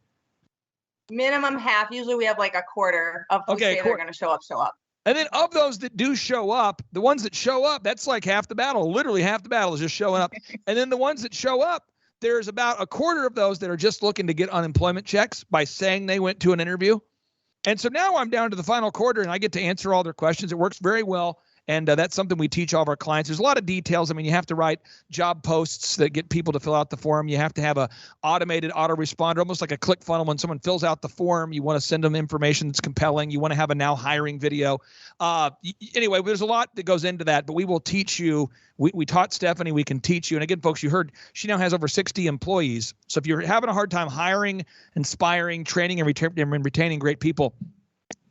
Minimum half. Usually we have like a quarter of who say they're going to show up. And then of those that do show up, the ones that show up, that's like half the battle. Literally half the battle is just showing up. And then the ones that show up, there's about a quarter of those that are just looking to get unemployment checks by saying they went to an interview. And so now I'm down to the final quarter, and I get to answer all their questions. It works very well. And that's something we teach all of our clients. There's a lot of details. I mean, you have to write job posts that get people to fill out the form. You have to have a automated autoresponder, almost like a click funnel. When someone fills out the form, you want to send them information that's compelling. You want to have a now hiring video. Anyway, there's a lot that goes into that, but we will teach you. We taught Stephanie, we can teach you. And again, folks, you heard she now has over 60 employees. So if you're having a hard time hiring, inspiring, training, and retaining great people,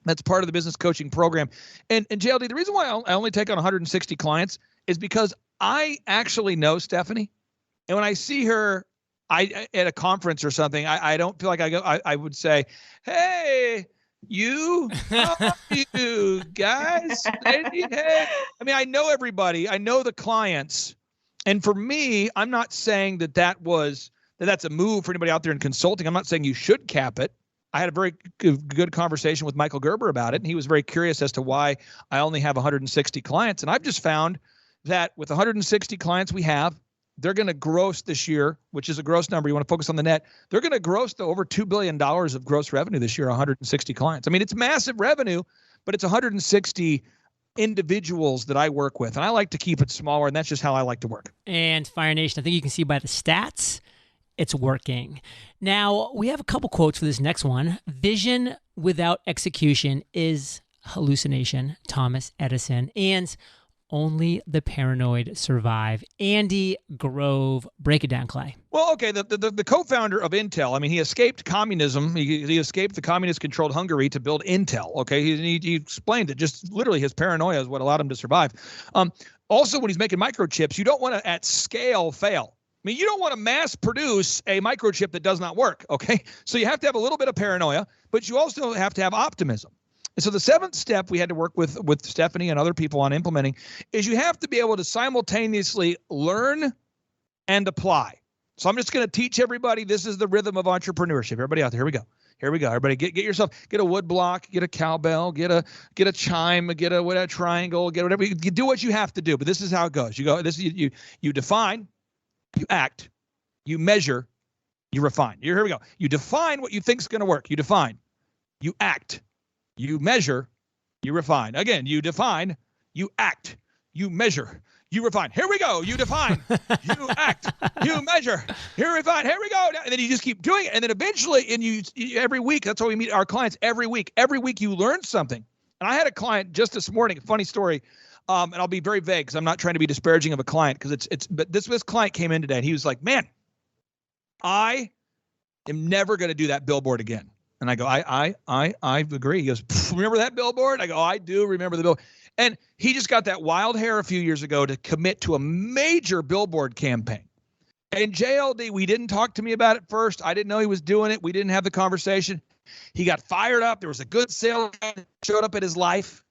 that's part of the business coaching program. And JLD, the reason why I only take on 160 clients is because I actually know Stephanie. And when I see her at a conference or something, I don't feel like I would say, hey, you, how are you guys? Hey. I mean, I know everybody. I know the clients. And for me, I'm not saying that's a move for anybody out there in consulting. I'm not saying you should cap it. I had a very good conversation with Michael Gerber about it, and he was very curious as to why I only have 160 clients. And I've just found that with 160 clients we have, they're going to gross this year, which is a gross number. You want to focus on the net. They're going to gross to over $2 billion of gross revenue this year, 160 clients. I mean, it's massive revenue, but it's 160 individuals that I work with. And I like to keep it smaller, and that's just how I like to work. And Fire Nation, I think you can see by the stats, it's working. Now, we have a couple quotes for this next one. Vision without execution is hallucination, Thomas Edison. And only the paranoid survive. Andy Grove. Break it down, Clay. Well, okay, the co-founder of Intel, I mean, he escaped communism. He escaped the communist-controlled Hungary to build Intel, okay? He explained it. Just literally his paranoia is what allowed him to survive. Also, when he's making microchips, you don't want to, at scale, fail. I mean, you don't want to mass produce a microchip that does not work, okay? So you have to have a little bit of paranoia, but you also have to have optimism. And so the 7th step we had to work with Stephanie and other people on implementing is you have to be able to simultaneously learn and apply. So I'm just going to teach everybody. This is the rhythm of entrepreneurship. Everybody out there, here we go. Here we go. Everybody get yourself, get a wood block, get a cowbell, get a chime, get a triangle, get whatever. You do what you have to do, but this is how it goes. You go, this is you define, you act, you measure, you refine. Here we go. You define what you think is going to work. You define, you act, you measure, you refine. Again, you define, you act, you measure, you refine. Here we go. You define, you act, you measure, you refine. Here we go. And then you just keep doing it. And then eventually, every week, that's why we meet our clients every week. Every week you learn something. And I had a client just this morning, a funny story, and I'll be very vague because I'm not trying to be disparaging of a client because but this client came in today and he was like, man, I am never going to do that billboard again. And I go, I agree. He goes, remember that billboard? I go, I do remember the billboard. And he just got that wild hair a few years ago to commit to a major billboard campaign. And JLD, we didn't talk to me about it first. I didn't know he was doing it. We didn't have the conversation. He got fired up. There was a good sales guy that showed up at his life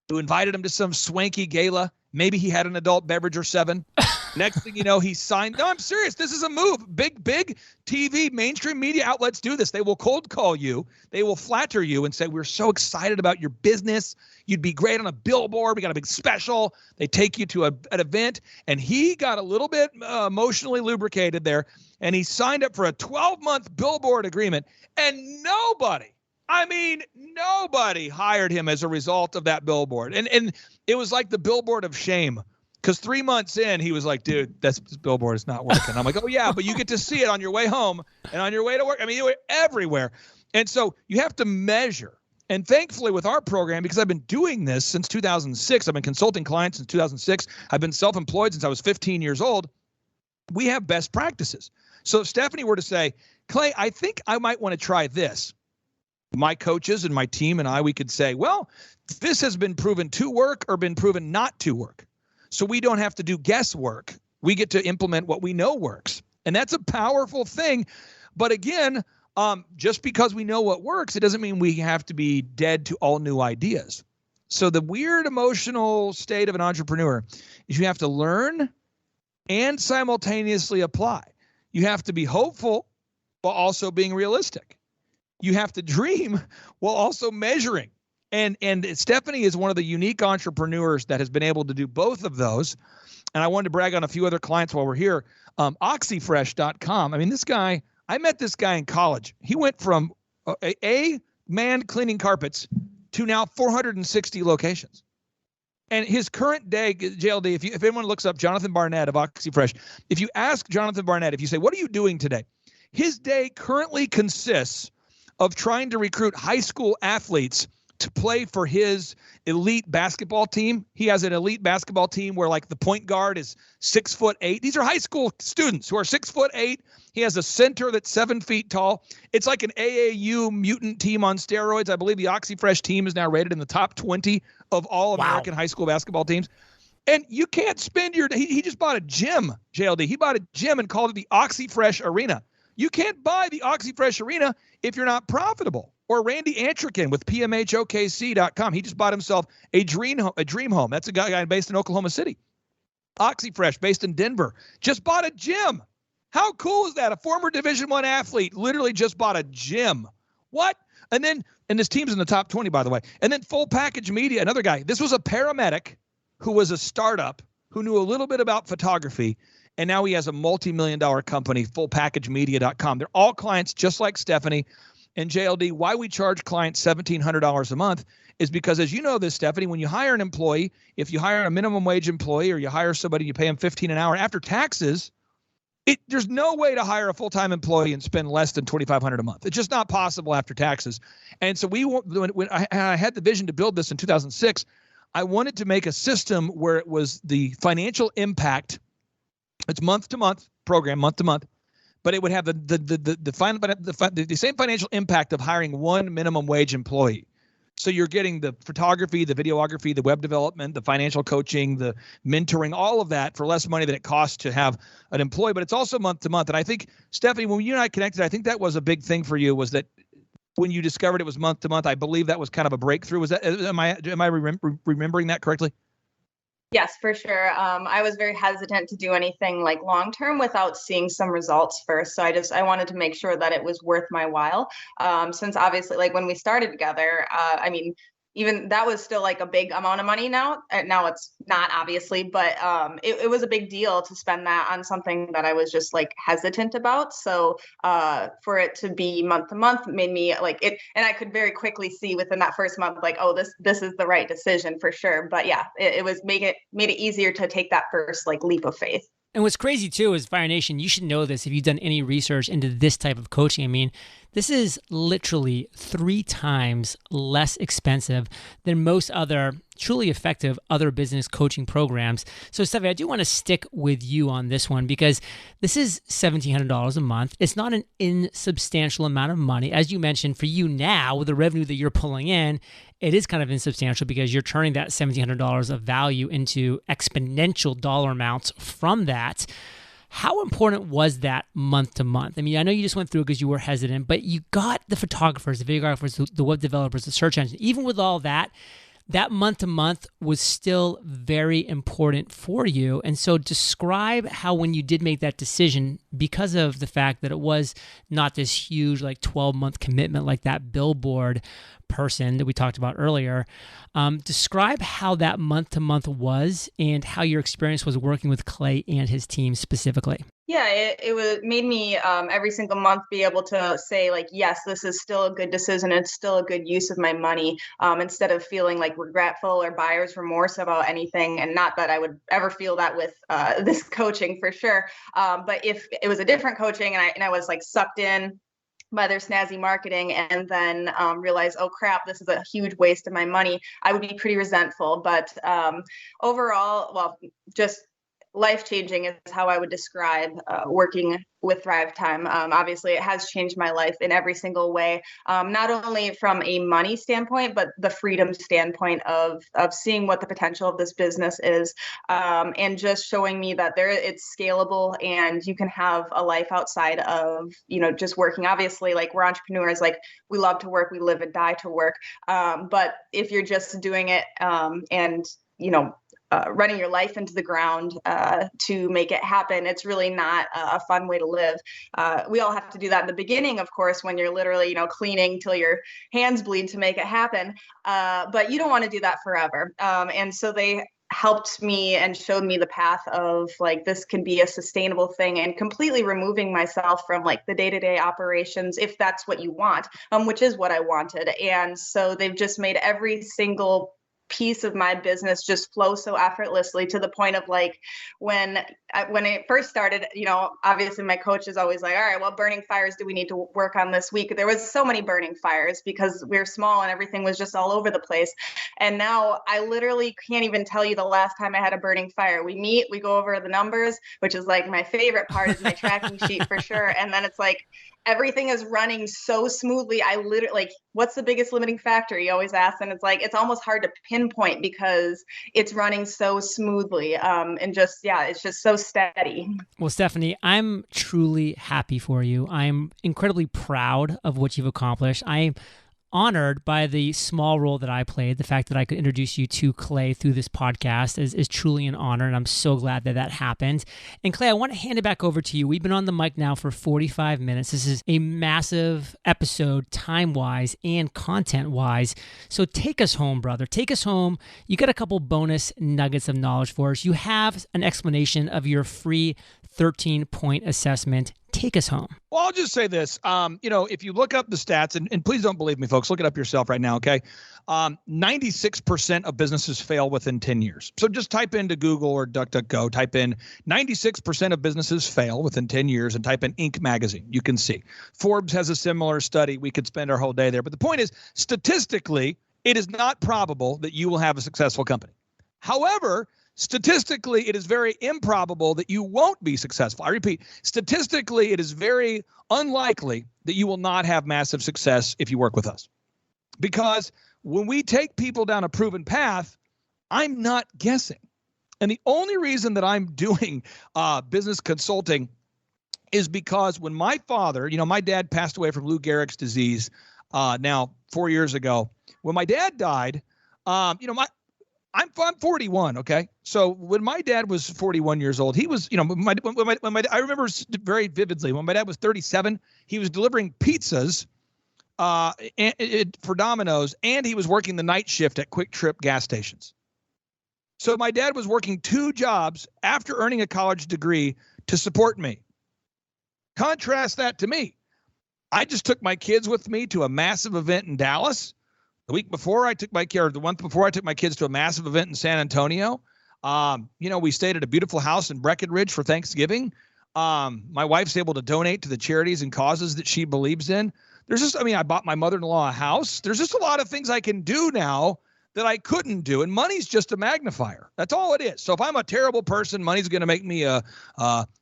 who invited him to some swanky gala. Maybe he had an adult beverage or 7. Next thing you know, he signed. No, I'm serious. This is a move. Big TV, mainstream media outlets do this. They will cold call you. They will flatter you and say, we're so excited about your business. You'd be great on a billboard. We got a big special. They take you to an event. And he got a little bit emotionally lubricated there. And he signed up for a 12-month billboard agreement. And nobody hired him as a result of that billboard. And it was like the billboard of shame. Because 3 months in, he was like, dude, this billboard is not working. I'm like, oh, yeah, but you get to see it on your way home and on your way to work. I mean, you're everywhere. And so you have to measure. And thankfully with our program, because I've been doing this since 2006, I've been consulting clients since 2006. I've been self-employed since I was 15 years old. We have best practices. So if Stephanie were to say, Clay, I think I might want to try this. My coaches and my team and we could say, well, this has been proven to work or been proven not to work. So we don't have to do guesswork. We get to implement what we know works. And that's a powerful thing. But again, just because we know what works, it doesn't mean we have to be dead to all new ideas. So the weird emotional state of an entrepreneur is you have to learn and simultaneously apply. You have to be hopeful while also being realistic. You have to dream while also measuring. And Stephanie is one of the unique entrepreneurs that has been able to do both of those. And I wanted to brag on a few other clients while we're here. Oxyfresh.com. I mean, this guy, I met this guy in college. He went from a man cleaning carpets to now 460 locations. And his current day, JLD, if anyone looks up Jonathan Barnett of Oxyfresh, if you ask Jonathan Barnett, if you say, what are you doing today? His day currently consists of trying to recruit high school athletes to play for his elite basketball team. He has an elite basketball team where like the point guard is 6'8". These are high school students who are 6'8". He has a center that's 7 feet tall. It's like an AAU mutant team on steroids. I believe the Oxyfresh team is now rated in the top 20 of all American high school basketball teams. And you can't spend your day. He just bought a gym, JLD. He bought a gym and called it the Oxyfresh Arena. You can't buy the Oxyfresh Arena if you're not profitable. Or Randy Antrikin with PMHOKC.com. He just bought himself a dream home. That's a guy based in Oklahoma City. Oxyfresh, based in Denver, just bought a gym. How cool is that? A former Division I athlete literally just bought a gym. What? And this team's in the top 20, by the way. And then Full Package Media, another guy. This was a paramedic who was a startup who knew a little bit about photography. And now he has a multi-million-dollar company, fullpackagemedia.com. They're all clients just like Stephanie. And JLD, why we charge clients $1,700 a month is because, as you know this, Stephanie, when you hire an employee, if you hire a minimum wage employee or you hire somebody, you pay them $15 an hour after taxes, there's no way to hire a full-time employee and spend less than $2,500 a month. It's just not possible after taxes. And so when I had the vision to build this in 2006, I wanted to make a system where it was the financial impact. It's month-to-month program, month-to-month. But it would have the same financial impact of hiring one minimum wage employee. So you're getting the photography, the videography, the web development, the financial coaching, the mentoring, all of that for less money than it costs to have an employee. But it's also month to month. And I think, Stephanie, when you and I connected, I think that was a big thing for you, was that when you discovered it was month to month, I believe that was kind of a breakthrough. Was that, am I remembering that correctly? Yes, for sure. I was very hesitant to do anything like long term without seeing some results first. So I wanted to make sure that it was worth my while. Since obviously, like when we started together, I mean, even that was still like a big amount of money now. Now it's not, obviously, but it was a big deal to spend that on something that I was just like hesitant about. So for it to be month to month made me like it, and I could very quickly see within that first month, like, oh, this is the right decision for sure. But yeah, it was made it easier to take that first like leap of faith. And what's crazy too is Fire Nation, you should know this if you've done any research into this type of coaching. I mean, this is literally 3 times less expensive than most other truly effective other business coaching programs. So Steffi, I do want to stick with you on this one because this is $1,700 a month. It's not an insubstantial amount of money. As you mentioned, for you now, with the revenue that you're pulling in, it is kind of insubstantial because you're turning that $1,700 of value into exponential dollar amounts from that. How important was that month to month? I mean, I know you just went through it because you were hesitant, but you got the photographers, the videographers, the web developers, the search engine. Even with all that, that month to month was still very important for you. And so describe how when you did make that decision, because of the fact that it was not this huge like 12-month commitment like that billboard person that we talked about earlier, describe how that month to month was and how your experience was working with Clay and his team specifically. Yeah, it made me every single month be able to say like, yes, this is still a good decision. It's still a good use of my money, instead of feeling like regretful or buyer's remorse about anything. And not that I would ever feel that with this coaching for sure. But if it was a different coaching and I was like sucked in by their snazzy marketing and then realize, oh crap, this is a huge waste of my money, I would be pretty resentful. But overall, well, just life-changing is how I would describe working with Thrivetime. Obviously, it has changed my life in every single way, not only from a money standpoint, but the freedom standpoint of seeing what the potential of this business is, and just showing me that it's scalable and you can have a life outside of, just working. Obviously, like we're entrepreneurs, like we love to work, we live and die to work. But if you're just doing it and running your life into the ground to make it happen, it's really not a fun way to live. We all have to do that in the beginning, of course, when you're literally, cleaning till your hands bleed to make it happen. But you don't want to do that forever. And so they helped me and showed me the path of like, this can be a sustainable thing, and completely removing myself from like the day-to-day operations, if that's what you want, which is what I wanted. And so they've just made every single piece of my business just flow so effortlessly, to the point of like when it first started, obviously my coach is always like, all right, what burning fires do we need to work on this week? There was so many burning fires because we're small and everything was just all over the place. And now I literally can't even tell you the last time I had a burning fire. We meet, we go over the numbers, which is like my favorite part, is my tracking sheet for sure. And then it's like, everything is running so smoothly. I literally, like, what's the biggest limiting factor? You always ask, and it's like, it's almost hard to pinpoint because it's running so smoothly. And just, yeah, it's just so steady. Well, Stephanie, I'm truly happy for you. I'm incredibly proud of what you've accomplished. I'm honored by the small role that I played. The fact that I could introduce you to Clay through this podcast is truly an honor, and I'm so glad that happened. And Clay, I want to hand it back over to you. We've been on the mic now for 45 minutes. This is a massive episode, time-wise and content-wise. So take us home, brother. Take us home. You got a couple bonus nuggets of knowledge for us. You have an explanation of your free 13-point assessment. Take us home. Well, I'll just say this. If you look up the stats, and please don't believe me, folks, look it up yourself right now, okay? 96% of businesses fail within 10 years. So just type into Google or DuckDuckGo, type in 96% of businesses fail within 10 years and type in Inc. magazine. You can see. Forbes has a similar study. We could spend our whole day there. But the point is, statistically, it is not probable that you will have a successful company. However, statistically, it is very improbable that you won't be successful. I repeat, statistically, it is very unlikely that you will not have massive success if you work with us. Because when we take people down a proven path, I'm not guessing. And the only reason that I'm doing business consulting is because when my father, my dad passed away from Lou Gehrig's disease now 4 years ago. When my dad died, I'm 41. Okay. So when my dad was 41 years old, he was, I remember very vividly when my dad was 37, he was delivering pizzas for Domino's, and he was working the night shift at Quick Trip gas stations. So my dad was working 2 jobs after earning a college degree to support me. Contrast that to me. I just took my kids with me to a massive event in Dallas. The month before I took my kids to a massive event in San Antonio. We stayed at a beautiful house in Breckenridge for Thanksgiving. My wife's able to donate to the charities and causes that she believes in. I bought my mother-in-law a house. There's just a lot of things I can do now that I couldn't do. And money's just a magnifier. That's all it is. So if I'm a terrible person, money's going to make me a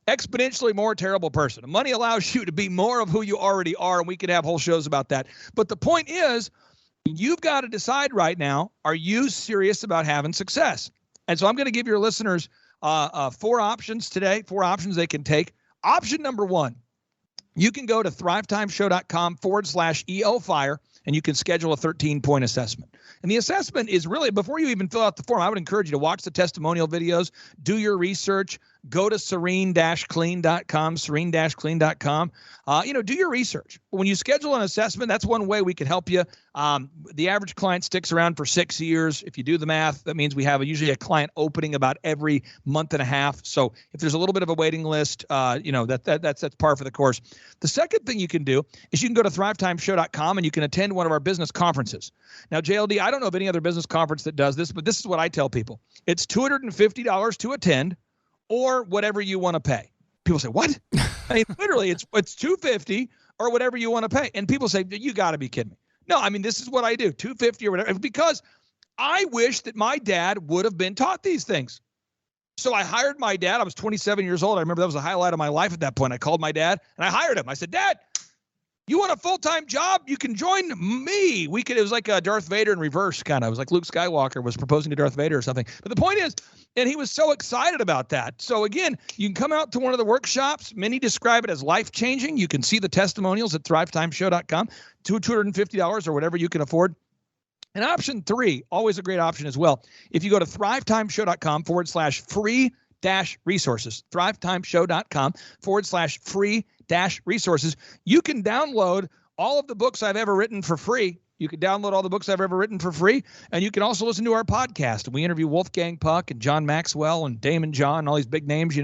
exponentially more terrible person. Money allows you to be more of who you already are. And we could have whole shows about that. But the point is, you've got to decide right now, are you serious about having success? And so I'm going to give your listeners 4 options today, 4 options they can take. Option number 1, you can go to thrivetimeshow.com/EOFire, and you can schedule a 13-point assessment. And the assessment is really, before you even fill out the form, I would encourage you to watch the testimonial videos, do your research, go to serene-clean.com, serene-clean.com. Do your research. When you schedule an assessment, that's one way we can help you. The average client sticks around for 6 years. If you do the math, that means we have usually a client opening about every month and a half. So if there's a little bit of a waiting list, that's par for the course. The second thing you can do is you can go to thrivetimeshow.com and you can attend one of our business conferences. Now, JLD, I don't know of any other business conference that does this, but this is what I tell people. It's $250 to attend, or whatever you want to pay. People say, what? Literally, it's $250 or whatever you want to pay. And people say, you got to be kidding me. No, this is what I do, $250 or whatever, because I wish that my dad would have been taught these things. So I hired my dad. I was 27 years old. I remember that was a highlight of my life at that point. I called my dad and I hired him. I said, Dad, you want a full-time job? You can join me. It was like Darth Vader in reverse, kind of. It was like Luke Skywalker was proposing to Darth Vader or something. But the point is, and he was so excited about that. So again, you can come out to one of the workshops. Many describe it as life-changing. You can see the testimonials at thrivetimeshow.com, $250 or whatever you can afford. And option 3, always a great option as well. If you go to thrivetimeshow.com/free-resources, thrivetimeshow.com/free-resources, you can download all of the books I've ever written for free. You can download all the books I've ever written for free, and you can also listen to our podcast. We interview Wolfgang Puck and John Maxwell and Damon John and all these big names,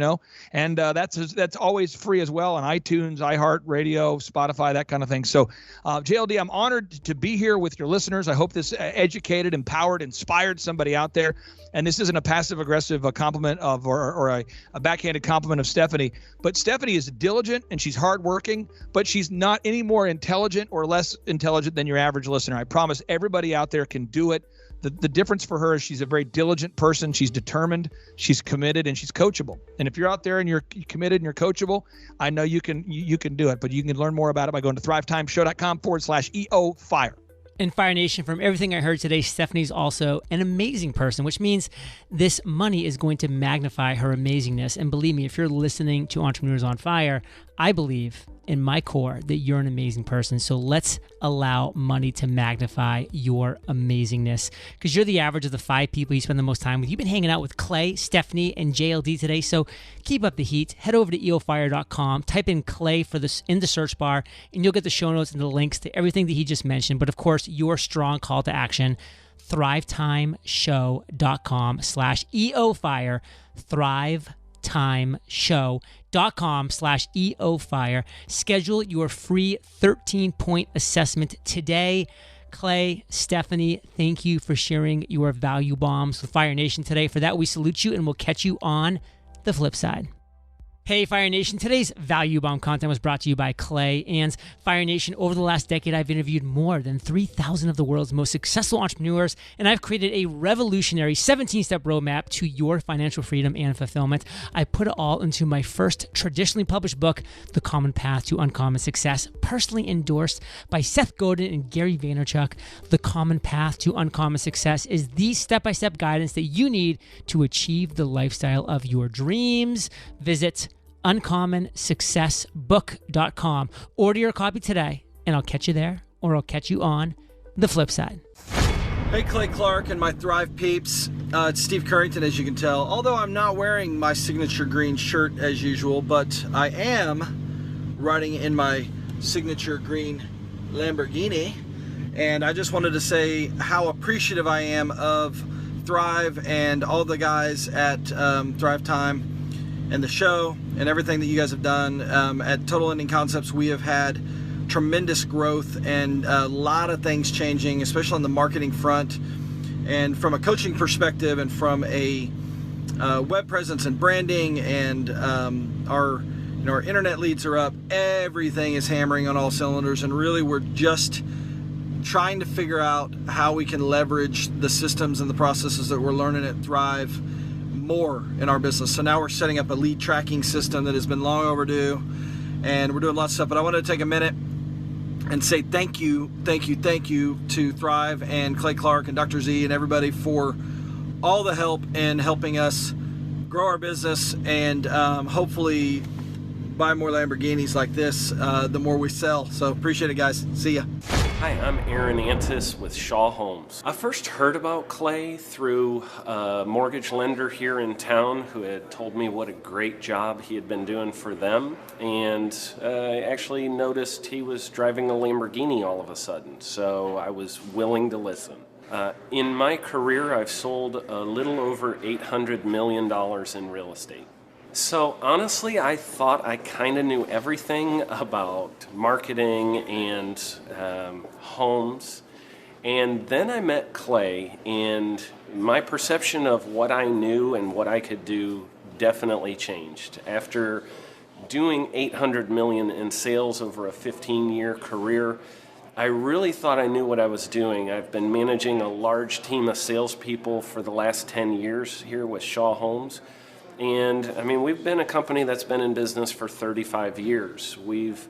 and that's always free as well on iTunes, iHeartRadio, Spotify, that kind of thing. So, JLD, I'm honored to be here with your listeners. I hope this educated, empowered, inspired somebody out there. And this isn't a passive-aggressive compliment of or a backhanded compliment of Stephanie. But Stephanie is diligent and she's hardworking, but she's not any more intelligent or less intelligent than your average listener. I promise everybody out there can do it. The difference for her is she's a very diligent person. She's determined, she's committed, and she's coachable. And if you're out there and you're committed and you're coachable, I know you can do it. But you can learn more about it by going to thrivetimeshow.com/EOFire. And Fire Nation, from everything I heard today, Stephanie's also an amazing person, which means this money is going to magnify her amazingness. And believe me, if you're listening to Entrepreneurs on Fire, I believe in my core that you're an amazing person. So let's allow money to magnify your amazingness, because you're the average of the 5 people you spend the most time with. You've been hanging out with Clay, Stephanie, and JLD today. So keep up the heat. Head over to eofire.com, type in Clay in the search bar, and you'll get the show notes and the links to everything that he just mentioned. But of course, your strong call to action, thrivetimeshow.com/EOFire, thrivetimeshow.com/EOFire. Schedule your free 13-point assessment today. Clay, Stephanie, thank you for sharing your value bombs with Fire Nation today. For that, we salute you, and we'll catch you on the flip side. Hey, Fire Nation. Today's Value Bomb content was brought to you by Clay. And Fire Nation, over the last decade, I've interviewed more than 3,000 of the world's most successful entrepreneurs, and I've created a revolutionary 17-step roadmap to your financial freedom and fulfillment. I put it all into my first traditionally published book, The Common Path to Uncommon Success, personally endorsed by Seth Godin and Gary Vaynerchuk. The Common Path to Uncommon Success is the step-by-step guidance that you need to achieve the lifestyle of your dreams. Visit uncommonsuccessbook.com. Order your copy today, and I'll catch you there, or I'll catch you on the flip side. Hey, Clay Clark and my Thrive peeps. It's Steve Currington, as you can tell. Although I'm not wearing my signature green shirt as usual, but I am riding in my signature green Lamborghini. And I just wanted to say how appreciative I am of Thrive and all the guys at Thrivetime and the show and everything that you guys have done. At Total Ending Concepts, we have had tremendous growth and a lot of things changing, especially on the marketing front, and from a coaching perspective, and from a web presence and branding, and our internet leads are up. Everything is hammering on all cylinders, and really we're just trying to figure out how we can leverage the systems and the processes that we're learning at Thrive more in our business. So now we're setting up a lead tracking system that has been long overdue, and we're doing lots of stuff. But I wanted to take a minute and say thank you to Thrive and Clay Clark and Dr. Z and everybody for all the help in helping us grow our business and hopefully buy more Lamborghinis like this the more we sell. So appreciate it, guys. See ya. Hi, I'm Aaron Antis with Shaw Homes. I first heard about Clay through a mortgage lender here in town who had told me what a great job he had been doing for them, and I actually noticed he was driving a Lamborghini all of a sudden, so I was willing to listen. In my career, I've sold a little over $800 million in real estate. So honestly, I thought I kind of knew everything about marketing and homes. And then I met Clay, and my perception of what I knew and what I could do definitely changed. After doing $800 million in sales over a 15-year career, I really thought I knew what I was doing. I've been managing a large team of salespeople for the last 10 years here with Shaw Homes. And I mean, we've been a company that's been in business for 35 years. We've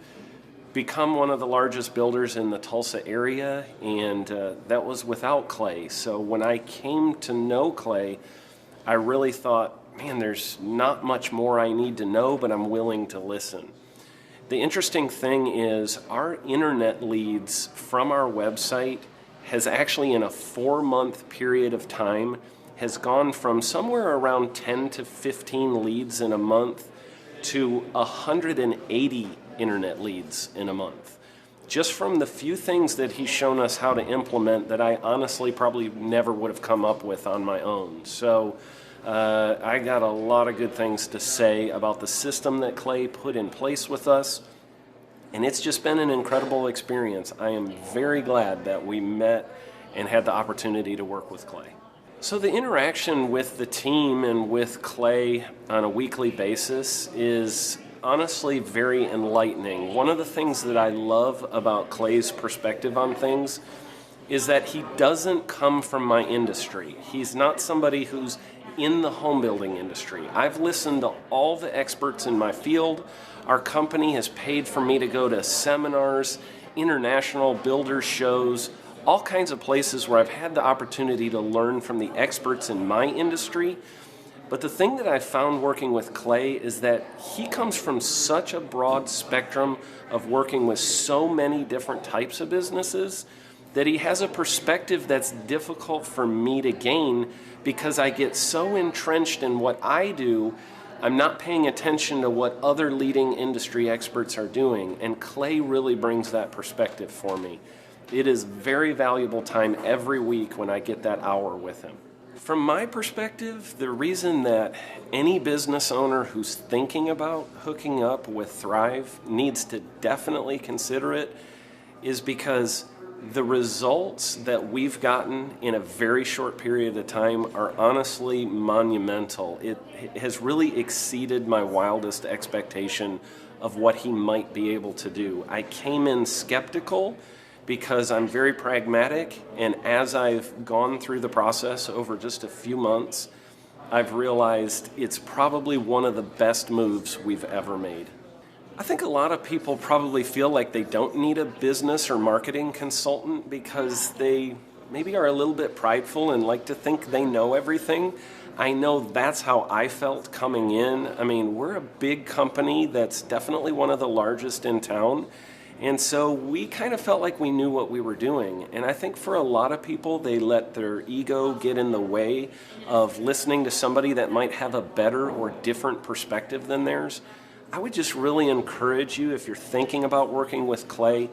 become one of the largest builders in the Tulsa area, and that was without Clay. So when I came to know Clay, I really thought, man, there's not much more I need to know, but I'm willing to listen. The interesting thing is our internet leads from our website has actually, in a 4-month period of time, has gone from somewhere around 10 to 15 leads in a month to 180 internet leads in a month. Just from the few things that he's shown us how to implement that I honestly probably never would have come up with on my own. So I got a lot of good things to say about the system that Clay put in place with us, and it's just been an incredible experience. I am very glad that we met and had the opportunity to work with Clay. So the interaction with the team and with Clay on a weekly basis is honestly very enlightening. One of the things that I love about Clay's perspective on things is that he doesn't come from my industry. He's not somebody who's in the home building industry. I've listened to all the experts in my field. Our company has paid for me to go to seminars, international builder shows, all kinds of places where I've had the opportunity to learn from the experts in my industry. But the thing that I found working with Clay is that he comes from such a broad spectrum of working with so many different types of businesses that he has a perspective that's difficult for me to gain because I get so entrenched in what I do, I'm not paying attention to what other leading industry experts are doing. And Clay really brings that perspective for me. It is very valuable time every week when I get that hour with him. From my perspective, the reason that any business owner who's thinking about hooking up with Thrive needs to definitely consider it is because the results that we've gotten in a very short period of time are honestly monumental. It has really exceeded my wildest expectation of what he might be able to do. I came in skeptical because I'm very pragmatic, and as I've gone through the process over just a few months, I've realized it's probably one of the best moves we've ever made. I think a lot of people probably feel like they don't need a business or marketing consultant because they maybe are a little bit prideful and like to think they know everything. I know that's how I felt coming in. I mean, we're a big company that's definitely one of the largest in town. And so we kind of felt like we knew what we were doing. And I think for a lot of people, they let their ego get in the way of listening to somebody that might have a better or different perspective than theirs. I would just really encourage you, if you're thinking about working with clay,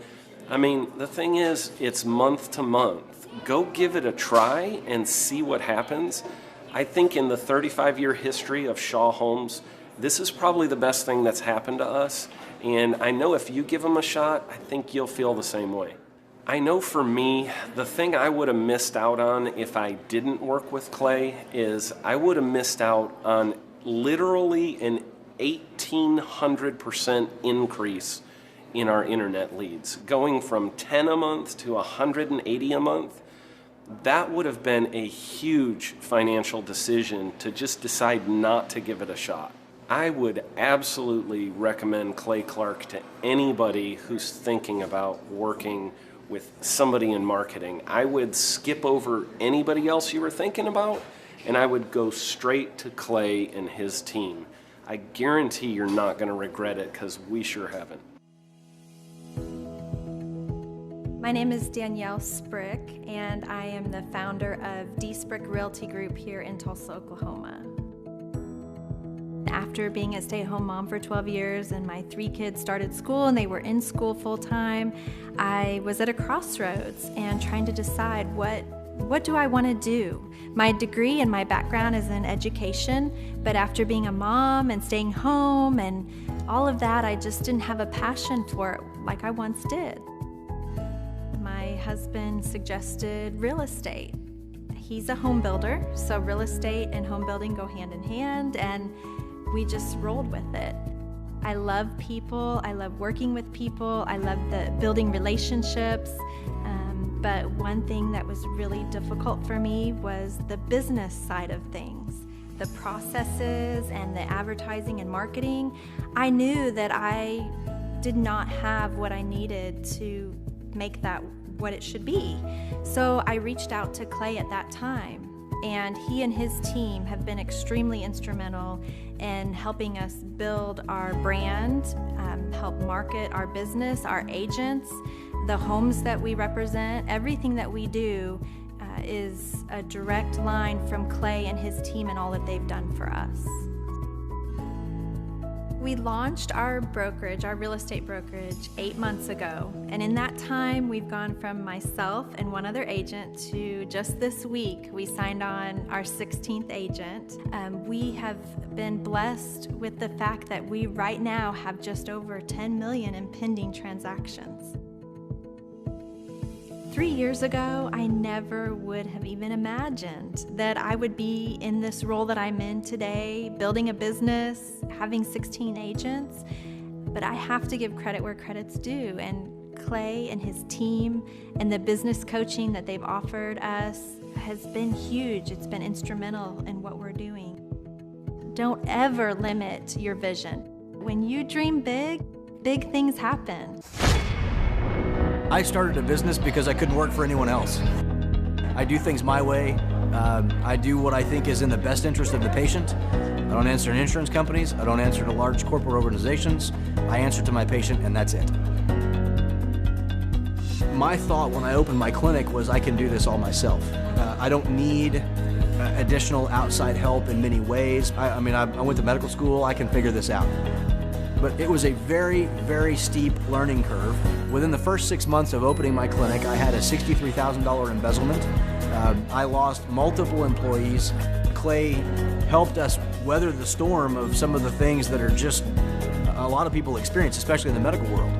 I mean, the thing is, it's month to month. Go give it a try and see what happens. I think in the 35-year history of Shaw Homes, this is probably the best thing that's happened to us. And I know if you give them a shot, I think you'll feel the same way. I know for me, the thing I would have missed out on if I didn't work with clay is I would have missed out on literally an 1,800% increase in our internet leads. Going from 10 a month to 180 a month, that would have been a huge financial decision to just decide not to give it a shot. I would absolutely recommend Clay Clark to anybody who's thinking about working with somebody in marketing. I would skip over anybody else you were thinking about, and I would go straight to Clay and his team. I guarantee you're not going to regret it, because we sure haven't. My name is Danielle Sprick, and I am the founder of D Sprick Realty Group here in Tulsa, Oklahoma. After being a stay-at-home mom for 12 years and my 3 kids started school and they were in school full-time, I was at a crossroads and trying to decide what do I want to do? My degree and my background is in education, but after being a mom and staying home and all of that, I just didn't have a passion for it like I once did. My husband suggested real estate. He's a home builder, so real estate and home building go hand in hand, and we just rolled with it. I love people, I love working with people, I love the building relationships, but one thing that was really difficult for me was the business side of things. The processes and the advertising and marketing. I knew that I did not have what I needed to make that what it should be. So I reached out to Clay at that time, and he and his team have been extremely instrumental in helping us build our brand, help market our business, our agents, the homes that we represent. Everything that we do is a direct line from Clay and his team and all that they've done for us. We launched our brokerage, our real estate brokerage, 8 months ago. And in that time, we've gone from myself and one other agent to just this week, we signed on our 16th agent. We have been blessed with the fact that we right now have just over 10 million in pending transactions. 3 years ago, I never would have even imagined that I would be in this role that I'm in today, building a business, having 16 agents. But I have to give credit where credit's due. And Clay and his team and the business coaching that they've offered us has been huge. It's been instrumental in what we're doing. Don't ever limit your vision. When you dream big, big things happen. I started a business because I couldn't work for anyone else. I do things my way. I do what I think is in the best interest of the patient. I don't answer to insurance companies. I don't answer to large corporate organizations. I answer to my patient, and that's it. My thought when I opened my clinic was I can do this all myself. I don't need additional outside help in many ways. I went to medical school. I can figure this out. But it was a very, very steep learning curve. Within the first 6 months of opening my clinic, I had a $63,000 embezzlement. I lost multiple employees. Clay helped us weather the storm of some of the things that are just a lot of people experience, especially in the medical world.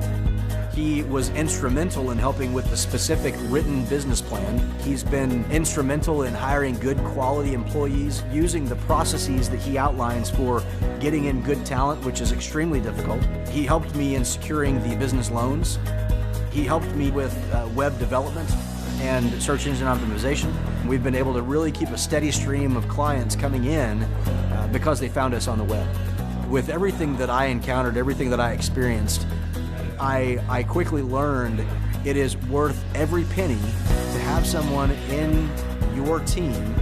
He was instrumental in helping with the specific written business plan. He's been instrumental in hiring good quality employees, using the processes that he outlines for getting in good talent, which is extremely difficult. He helped me in securing the business loans. He helped me with web development and search engine optimization. We've been able to really keep a steady stream of clients coming in because they found us on the web. With everything that I encountered, everything that I experienced, I quickly learned it is worth every penny to have someone in your team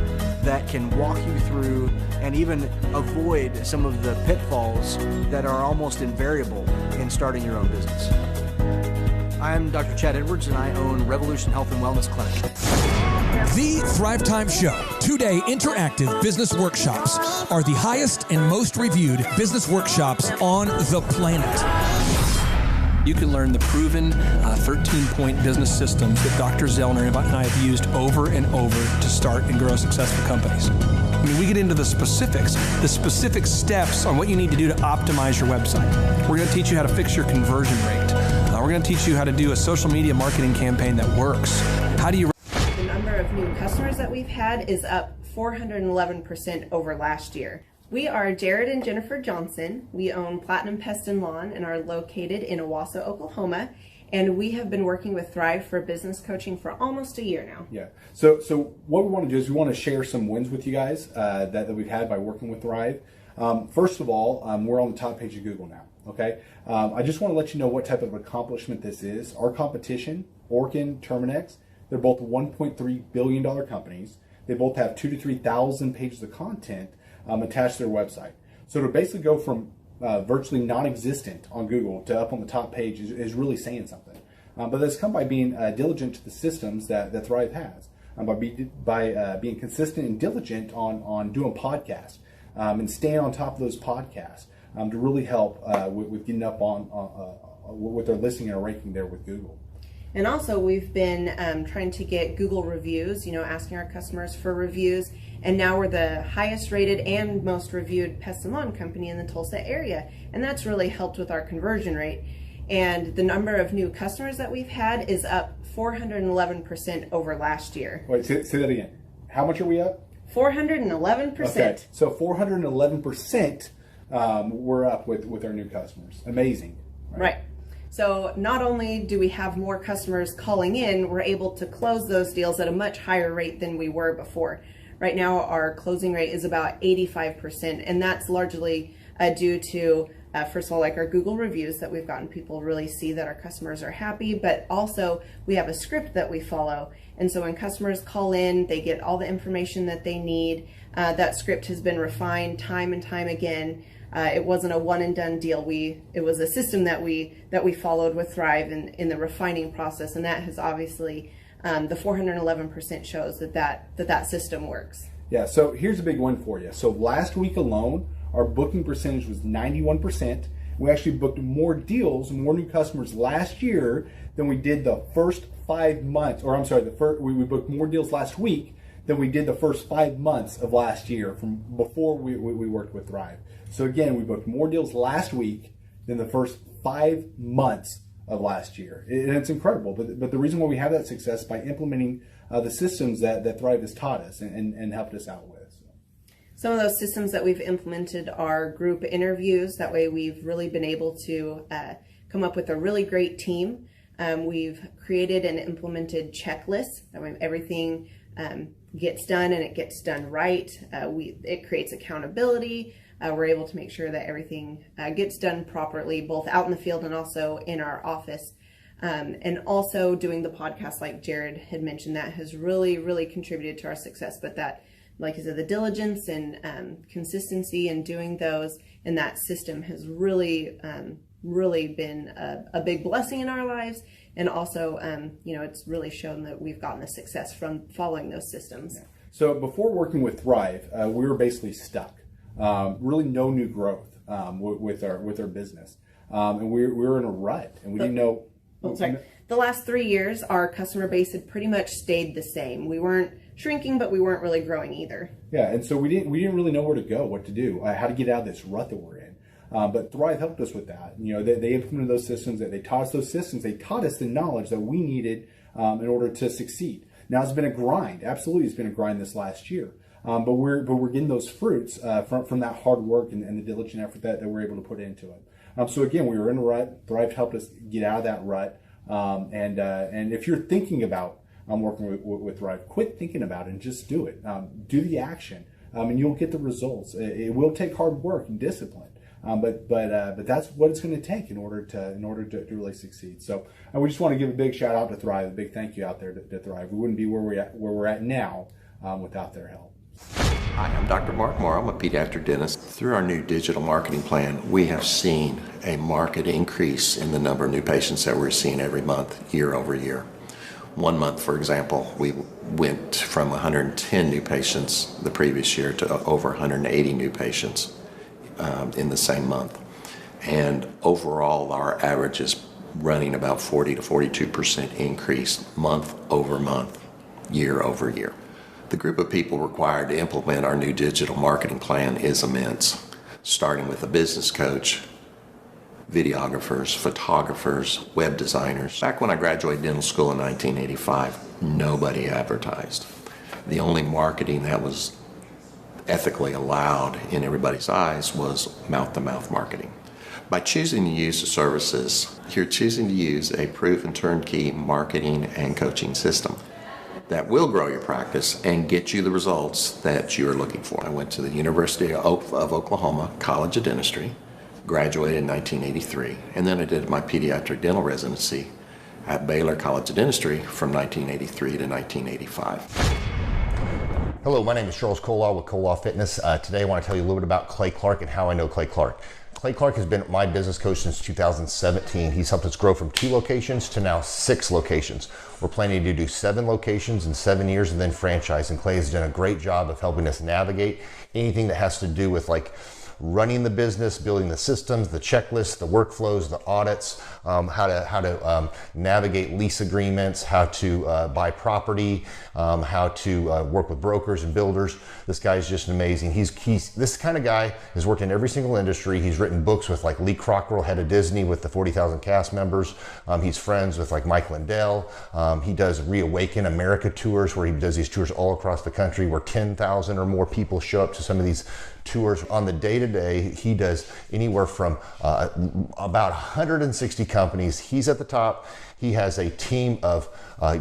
that can walk you through and even avoid some of the pitfalls that are almost invariable in starting your own business. I'm Dr. Chad Edwards, and I own Revolution Health and Wellness Clinic. The Thrivetime Show, 2-day interactive business workshops, are the highest and most reviewed business workshops on the planet. You can learn the proven 13-point business systems that Dr. Zellner and I have used over and over to start and grow successful companies. I mean, we get into the specific steps on what you need to do to optimize your website. We're going to teach you how to fix your conversion rate. We're going to teach you how to do a social media marketing campaign that works. How do you... The number of new customers that we've had is up 411% over last year. We are Jared and Jennifer Johnson. We own Platinum Pest and Lawn and are located in Owasso, Oklahoma. And we have been working with Thrive for business coaching for almost a year now. Yeah. So what we want to do is we want to share some wins with you guys that we've had by working with Thrive. First of all, we're on the top page of Google now. Okay. I just want to let you know what type of accomplishment this is. Our competition, Orkin, Terminex, they're both $1.3 billion companies. They both have 2,000 to 3,000 pages of content attached to their website. So to basically go from virtually non-existent on Google to up on the top page is really saying something. But that's come by being diligent to the systems that Thrive has, by being consistent and diligent on doing podcasts and staying on top of those podcasts to really help with getting up on with their listing and ranking there with Google. And also we've been trying to get Google reviews, asking our customers for reviews. And now we're the highest rated and most reviewed pest and lawn company in the Tulsa area. And that's really helped with our conversion rate. And the number of new customers that we've had is up 411% over last year. Wait, say that again. How much are we up? 411%. Okay, so 411% we're up with our new customers. Amazing. Right. So not only do we have more customers calling in, we're able to close those deals at a much higher rate than we were before. Right now, our closing rate is about 85%, and that's largely due to, first of all, like our Google reviews that we've gotten people really see that our customers are happy, but also we have a script that we follow. And so when customers call in, they get all the information that they need. That script has been refined time and time again. It wasn't a one and done deal. It was a system that we followed with Thrive in the refining process, and that has obviously the 411% shows that system works. Yeah, so here's a big one for you. So last week alone, our booking percentage was 91%. We actually booked more deals, more new customers last year than we did the first 5 months, or I'm sorry, we booked more deals last week than we did the first 5 months of last year from before we worked with Thrive. So again, we booked more deals last week than the first 5 months of last year. And it's incredible. But the reason why we have that success is by implementing the systems that Thrive has taught us and helped us out with. Some of those systems that we've implemented are group interviews. That way we've really been able to come up with a really great team. We've created and implemented checklists. That way everything gets done and it gets done right. It creates accountability. We're able to make sure that everything gets done properly, both out in the field and also in our office. And also doing the podcast, like Jared had mentioned, that has really, really contributed to our success. But that, like I said, the diligence and consistency in doing those and that system has really, really been a big blessing in our lives. And also, it's really shown that we've gotten the success from following those systems. Yeah. So before working with Thrive, we were basically stuck. Really no new growth with our business. And we were in a rut, and we didn't know. The last 3 years, our customer base had pretty much stayed the same. We weren't shrinking, but we weren't really growing either. Yeah, and so we didn't really know where to go, what to do, how to get out of this rut that we're in. But Thrive helped us with that. They implemented those systems. They taught us those systems. They taught us the knowledge that we needed in order to succeed. Now it's been a grind. Absolutely, it's been a grind this last year. But we're getting those fruits from that hard work and the diligent effort that we're able to put into it. So again, we were in a rut. Thrive helped us get out of that rut. And if you're thinking about working with Thrive, quit thinking about it and just do it. Do the action, and you'll get the results. It will take hard work and discipline, but that's what it's going to take in order to really succeed. So we just want to give a big shout out to Thrive, a big thank you out there to Thrive. We wouldn't be where we're at now without their help. Hi, I'm Dr. Mark Morrow. I'm a pediatric dentist. Through our new digital marketing plan, we have seen a marked increase in the number of new patients that we're seeing every month, year over year. One month, for example, we went from 110 new patients the previous year to over 180 new patients in the same month. And overall, our average is running about 40 to 42% increase month over month, year over year. The group of people required to implement our new digital marketing plan is immense, starting with a business coach, videographers, photographers, web designers. Back when I graduated dental school in 1985, nobody advertised. The only marketing that was ethically allowed in everybody's eyes was mouth-to-mouth marketing. By choosing to use the services, you're choosing to use a proven turnkey marketing and coaching system that will grow your practice and get you the results that you're looking for. I went to the University of Oklahoma College of Dentistry, graduated in 1983, and then I did my pediatric dental residency at Baylor College of Dentistry from 1983 to 1985. Hello, my name is Charles Kolaw with Kolaw Fitness. Today I want to tell you a little bit about Clay Clark and how I know Clay Clark. Clay Clark has been my business coach since 2017. He's helped us grow from 2 locations to now 6 locations. We're planning to do 7 locations in 7 years and then franchise. And Clay has done a great job of helping us navigate anything that has to do with like running the business, building the systems, the checklists, the workflows, the audits, how to navigate lease agreements, how to buy property, how to work with brokers and builders. This guy is just amazing. He's this kind of guy has worked in every single industry. He's written books with like Lee Cockrell, head of Disney, with the 40,000 cast members. He's friends with like Mike Lindell. He does Reawaken America tours where he does these tours all across the country where 10,000 or more people show up to some of these tours. On the day-to-day, he does anywhere from about 160 companies. He's at the top. He has a team of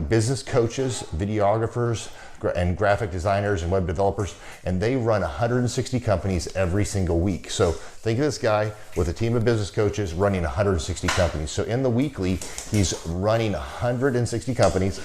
business coaches, videographers, and graphic designers and web developers, and they run 160 companies every single week. So think of this guy with a team of business coaches running 160 companies. So in the weekly, he's running 160 companies.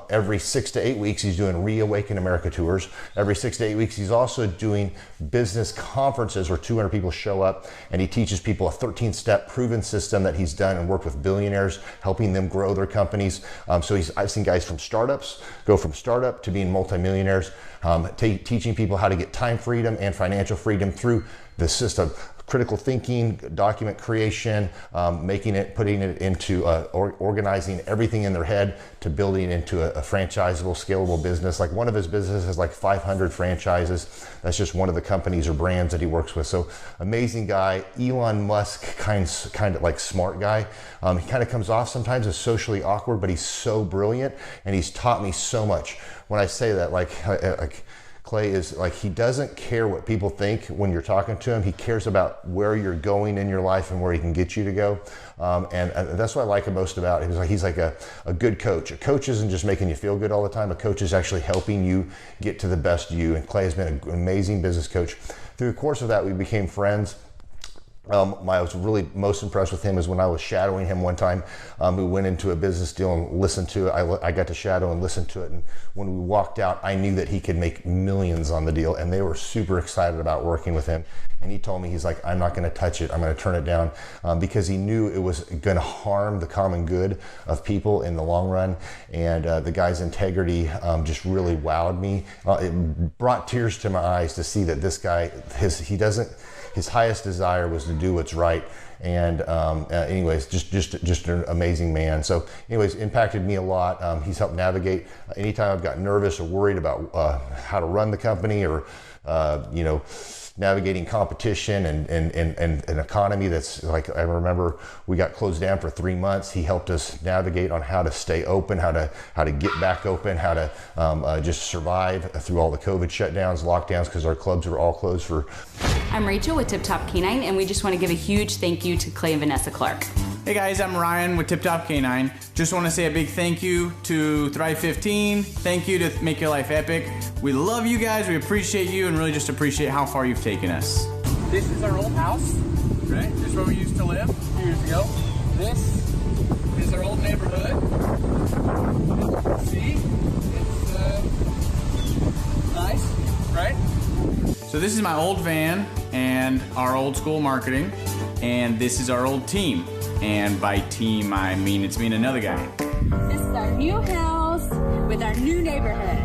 Every 6 to 8 weeks, he's doing Reawaken America tours. Every 6 to 8 weeks, he's also doing business conferences where 200 people show up, and he teaches people a 13-step proven system that he's done and worked with billionaires, helping them grow their companies. I've seen guys from startups go from startup to being multimillionaires, teaching people how to get time freedom and financial freedom through the system. Critical thinking, document creation, putting it into organizing everything in their head to building into a franchisable, scalable business. Like one of his businesses has like 500 franchises. That's just one of the companies or brands that he works with. So amazing guy. Elon Musk kind of like smart guy. He kind of comes off sometimes as socially awkward, but he's so brilliant and he's taught me so much. When I say that, like Clay is like, he doesn't care what people think when you're talking to him. He cares about where you're going in your life and where he can get you to go. And that's what I like him most about him. He's like a good coach. A coach isn't just making you feel good all the time. A coach is actually helping you get to the best you. And Clay has been an amazing business coach. Through the course of that, we became friends. I was really most impressed with him is when I was shadowing him one time. We went into a business deal and listened to it. I got to shadow and listen to it. And when we walked out, I knew that he could make millions on the deal. And they were super excited about working with him. And he told me, he's like, I'm not going to touch it. I'm going to turn it down because he knew it was going to harm the common good of people in the long run. And the guy's integrity just really wowed me. It brought tears to my eyes to see that this guy, his highest desire was to do what's right. And anyways, just an amazing man. So anyways, impacted me a lot. He's helped navigate anytime I've got nervous or worried about how to run the company or, navigating competition and an economy that's like, I remember we got closed down for 3 months. He helped us navigate on how to stay open, how to get back open, how to just survive through all the COVID shutdowns, lockdowns, because our clubs were all closed for. I'm Rachel with Tip Top Canine, and we just want to give a huge thank you to Clay and Vanessa Clark. Hey guys, I'm Ryan with Tip Top Canine. Just want to say a big thank you to Thrive 15. Thank you to Make Your Life Epic. We love you guys, we appreciate you, and really just appreciate how far you've taken us. This is our old house, right? This is where we used to live a few years ago. This is our old neighborhood. See? It's nice, right? So this is my old van and our old school marketing, and this is our old team. And by team, I mean it's me and another guy. This is our new house with our new neighborhood.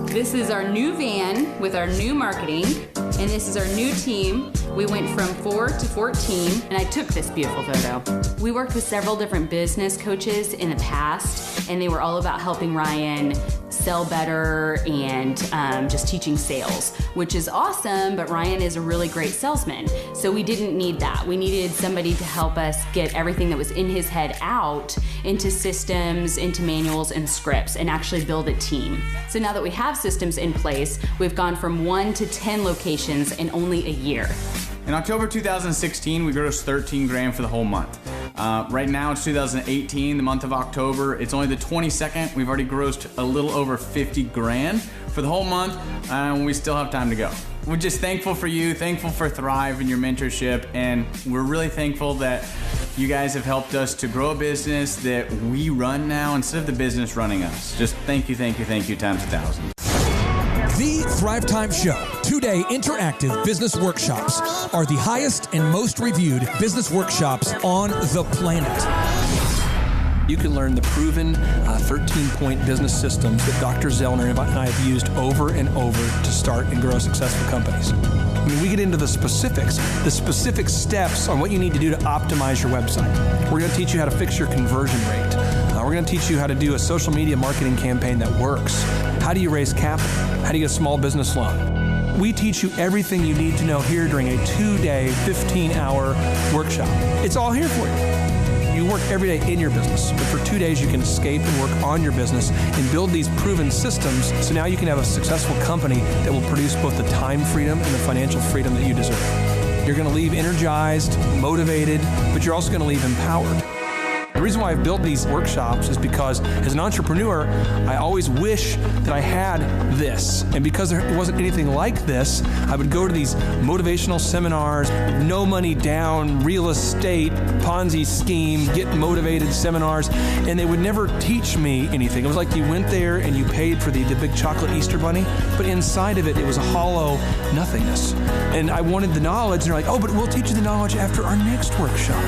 This is our new van with our new marketing, and this is our new team. We went from 4 to 14, and I took this beautiful photo. We worked with several different business coaches in the past, and they were all about helping Ryan sell better and just teaching sales, which is awesome, but Ryan is a really great salesman. So we didn't need that. We needed somebody to help us get everything that was in his head out into systems, into manuals and scripts, and actually build a team. So now that we have systems in place, we've gone from 1 to 10 locations in only a year. In October 2016, we grossed 13 grand for the whole month. Right now it's 2018, the month of October. It's only the 22nd. We've already grossed a little over 50 grand for the whole month, and we still have time to go. We're just thankful for you, thankful for Thrive and your mentorship, and we're really thankful that you guys have helped us to grow a business that we run now instead of the business running us. Just thank you times 1,000. The Thrivetime Show, 2-day interactive business workshops, are the highest and most reviewed business workshops on the planet. You can learn the proven 13-point business systems that Dr. Zellner and I have used over and over to start and grow successful companies. I mean, we get into the specific steps on what you need to do to optimize your website. We're going to teach you how to fix your conversion rate. We're going to teach you how to do a social media marketing campaign that works. How do you raise capital? How do you get a small business loan? We teach you everything you need to know here during a 2-day, 15-hour workshop. It's all here for you. You work every day in your business, but for 2 days you can escape and work on your business and build these proven systems so now you can have a successful company that will produce both the time freedom and the financial freedom that you deserve. You're going to leave energized, motivated, but you're also going to leave empowered. The reason why I've built these workshops is because as an entrepreneur, I always wish that I had this. And because there wasn't anything like this, I would go to these motivational seminars, no money down, real estate, Ponzi scheme, get motivated seminars, and they would never teach me anything. It was like you went there and you paid for the big chocolate Easter bunny, but inside of it, it was a hollow nothingness. And I wanted the knowledge, and they're like, oh, but we'll teach you the knowledge after our next workshop.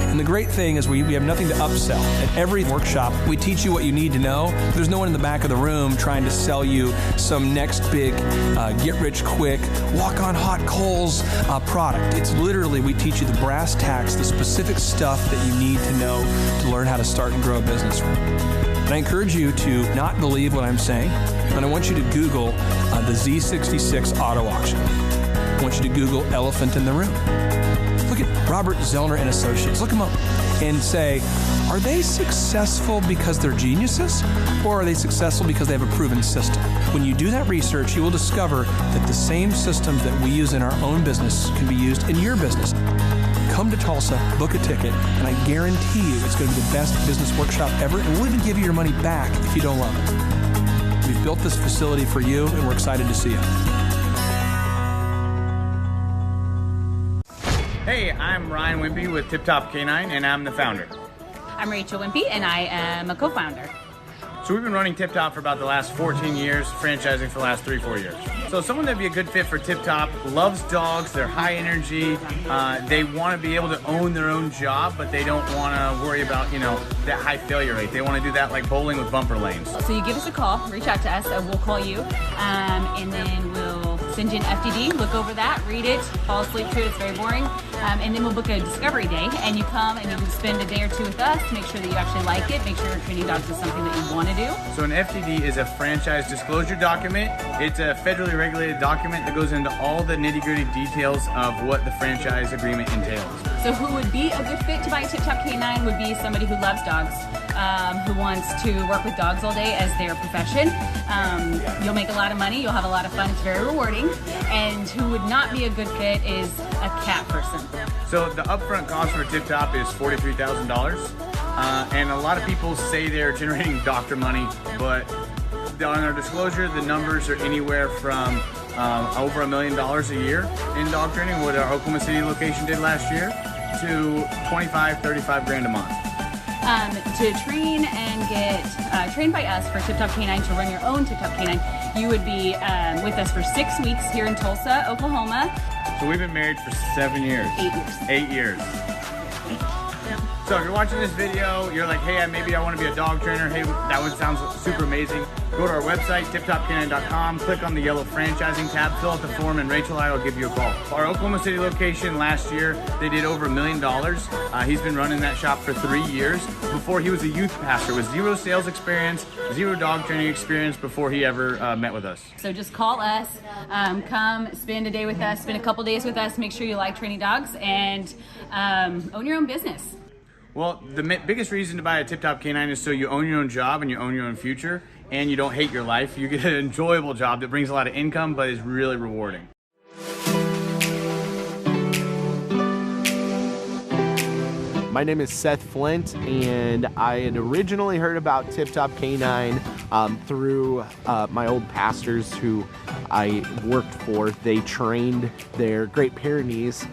And the great thing is we have nothing to upsell. At every workshop, we teach you what you need to know. There's no one in the back of the room trying to sell you some next big get-rich-quick, walk-on-hot coals product. It's literally, we teach you the brass tacks, the specific stuff that you need to know to learn how to start and grow a business. And I encourage you to not believe what I'm saying, and I want you to Google the Z66 auto auction. I want you to Google elephant in the room. Look at Robert Zellner and Associates. Look them up and say, are they successful because they're geniuses, or are they successful because they have a proven system? When you do that research, you will discover that the same systems that we use in our own business can be used in your business. Come to Tulsa, book a ticket, and I guarantee you it's going to be the best business workshop ever, and we'll even give you your money back if you don't love it. We've built this facility for you, and we're excited to see you. Hey, I'm Ryan Wimpy with Tip Top Canine, and I'm the founder. I'm Rachel Wimpy, and I am a co-founder. So we've been running Tip Top for about the last 14 years, franchising for the last 3-4 years. So someone that'd be a good fit for Tip Top loves dogs, they're high energy, they want to be able to own their own job, but they don't want to worry about, that high failure rate. They want to do that like bowling with bumper lanes. So you give us a call, reach out to us, we'll call you, and then we'll send you an FDD, look over that, read it, fall asleep to it, it's very boring, and then we'll book a discovery day, and you come and you can spend a day or two with us to make sure that you actually like it, make sure training dogs is something that you want to do. So an FDD is a franchise disclosure document. It's a federally regulated document that goes into all the nitty-gritty details of what the franchise agreement entails. So who would be a good fit to buy a Tip Top Canine would be somebody who loves dogs, who wants to work with dogs all day as their profession. You'll make a lot of money, you'll have a lot of fun, it's very rewarding. And who would not be a good fit is a cat person. So the upfront cost for a Tip Top is $43,000. And a lot of people say they're generating doctor money, but on our disclosure, the numbers are anywhere from over $1 million a year in dog training, what our Oklahoma City location did last year, to 25, 35 grand a month. To train and get trained by us for Tip Top Canine, to run your own Tip Top Canine, you would be with us for 6 weeks here in Tulsa, Oklahoma. So we've been married for 7 years. 8 years. 8 years. So if you're watching this video, you're like, hey, maybe I want to be a dog trainer. Hey, that one sounds super amazing. Go to our website, tiptopcanine.com, click on the yellow franchising tab, fill out the form, and Rachel and I will give you a call. Our Oklahoma City location last year, they did over $1 million. He's been running that shop for 3 years. Before, he was a youth pastor with 0 sales experience, 0 dog training experience before he ever met with us. So just call us, come spend a day with us, spend a couple days with us, make sure you like training dogs, and own your own business. Well, the biggest reason to buy a Tip Top Canine is so you own your own job and you own your own future, and you don't hate your life. You get an enjoyable job that brings a lot of income but is really rewarding. My name is Seth Flint, and I had originally heard about Tip Top Canine through my old pastors who I worked for. They trained their Great Pyrenees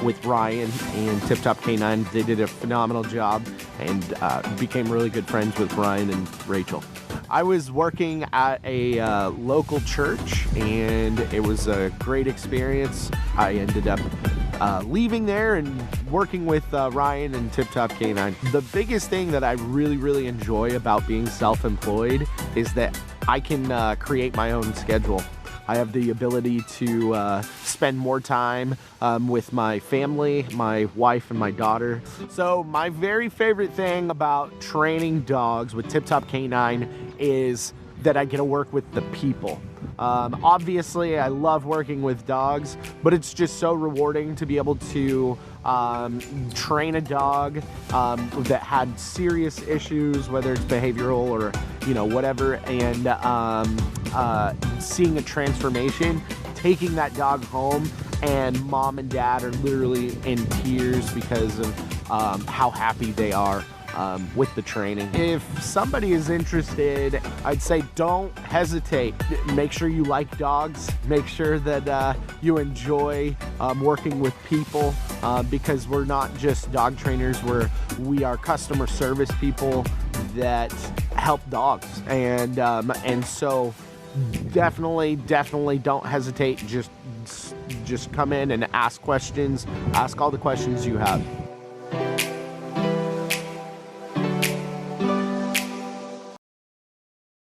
with Ryan and Tip Top Canine. They did a phenomenal job and became really good friends with Ryan and Rachel. I was working at a local church, and it was a great experience. I ended up leaving there and working with Ryan and Tip Top Canine. The biggest thing that I really enjoy about being self-employed is that I can create my own schedule. I have the ability to spend more time with my family, my wife and my daughter. So my very favorite thing about training dogs with Tip Top Canine is that I get to work with the people. Obviously, I love working with dogs, but it's just so rewarding to be able to train a dog that had serious issues, whether it's behavioral or whatever, and seeing a transformation, taking that dog home, and mom and dad are literally in tears because of how happy they are with the training. If somebody is interested, I'd say don't hesitate. Make sure you like dogs. Make sure that you enjoy working with people because we're not just dog trainers. We are customer service people that help dogs, and so definitely don't hesitate. Just come in and ask questions. Ask all the questions you have.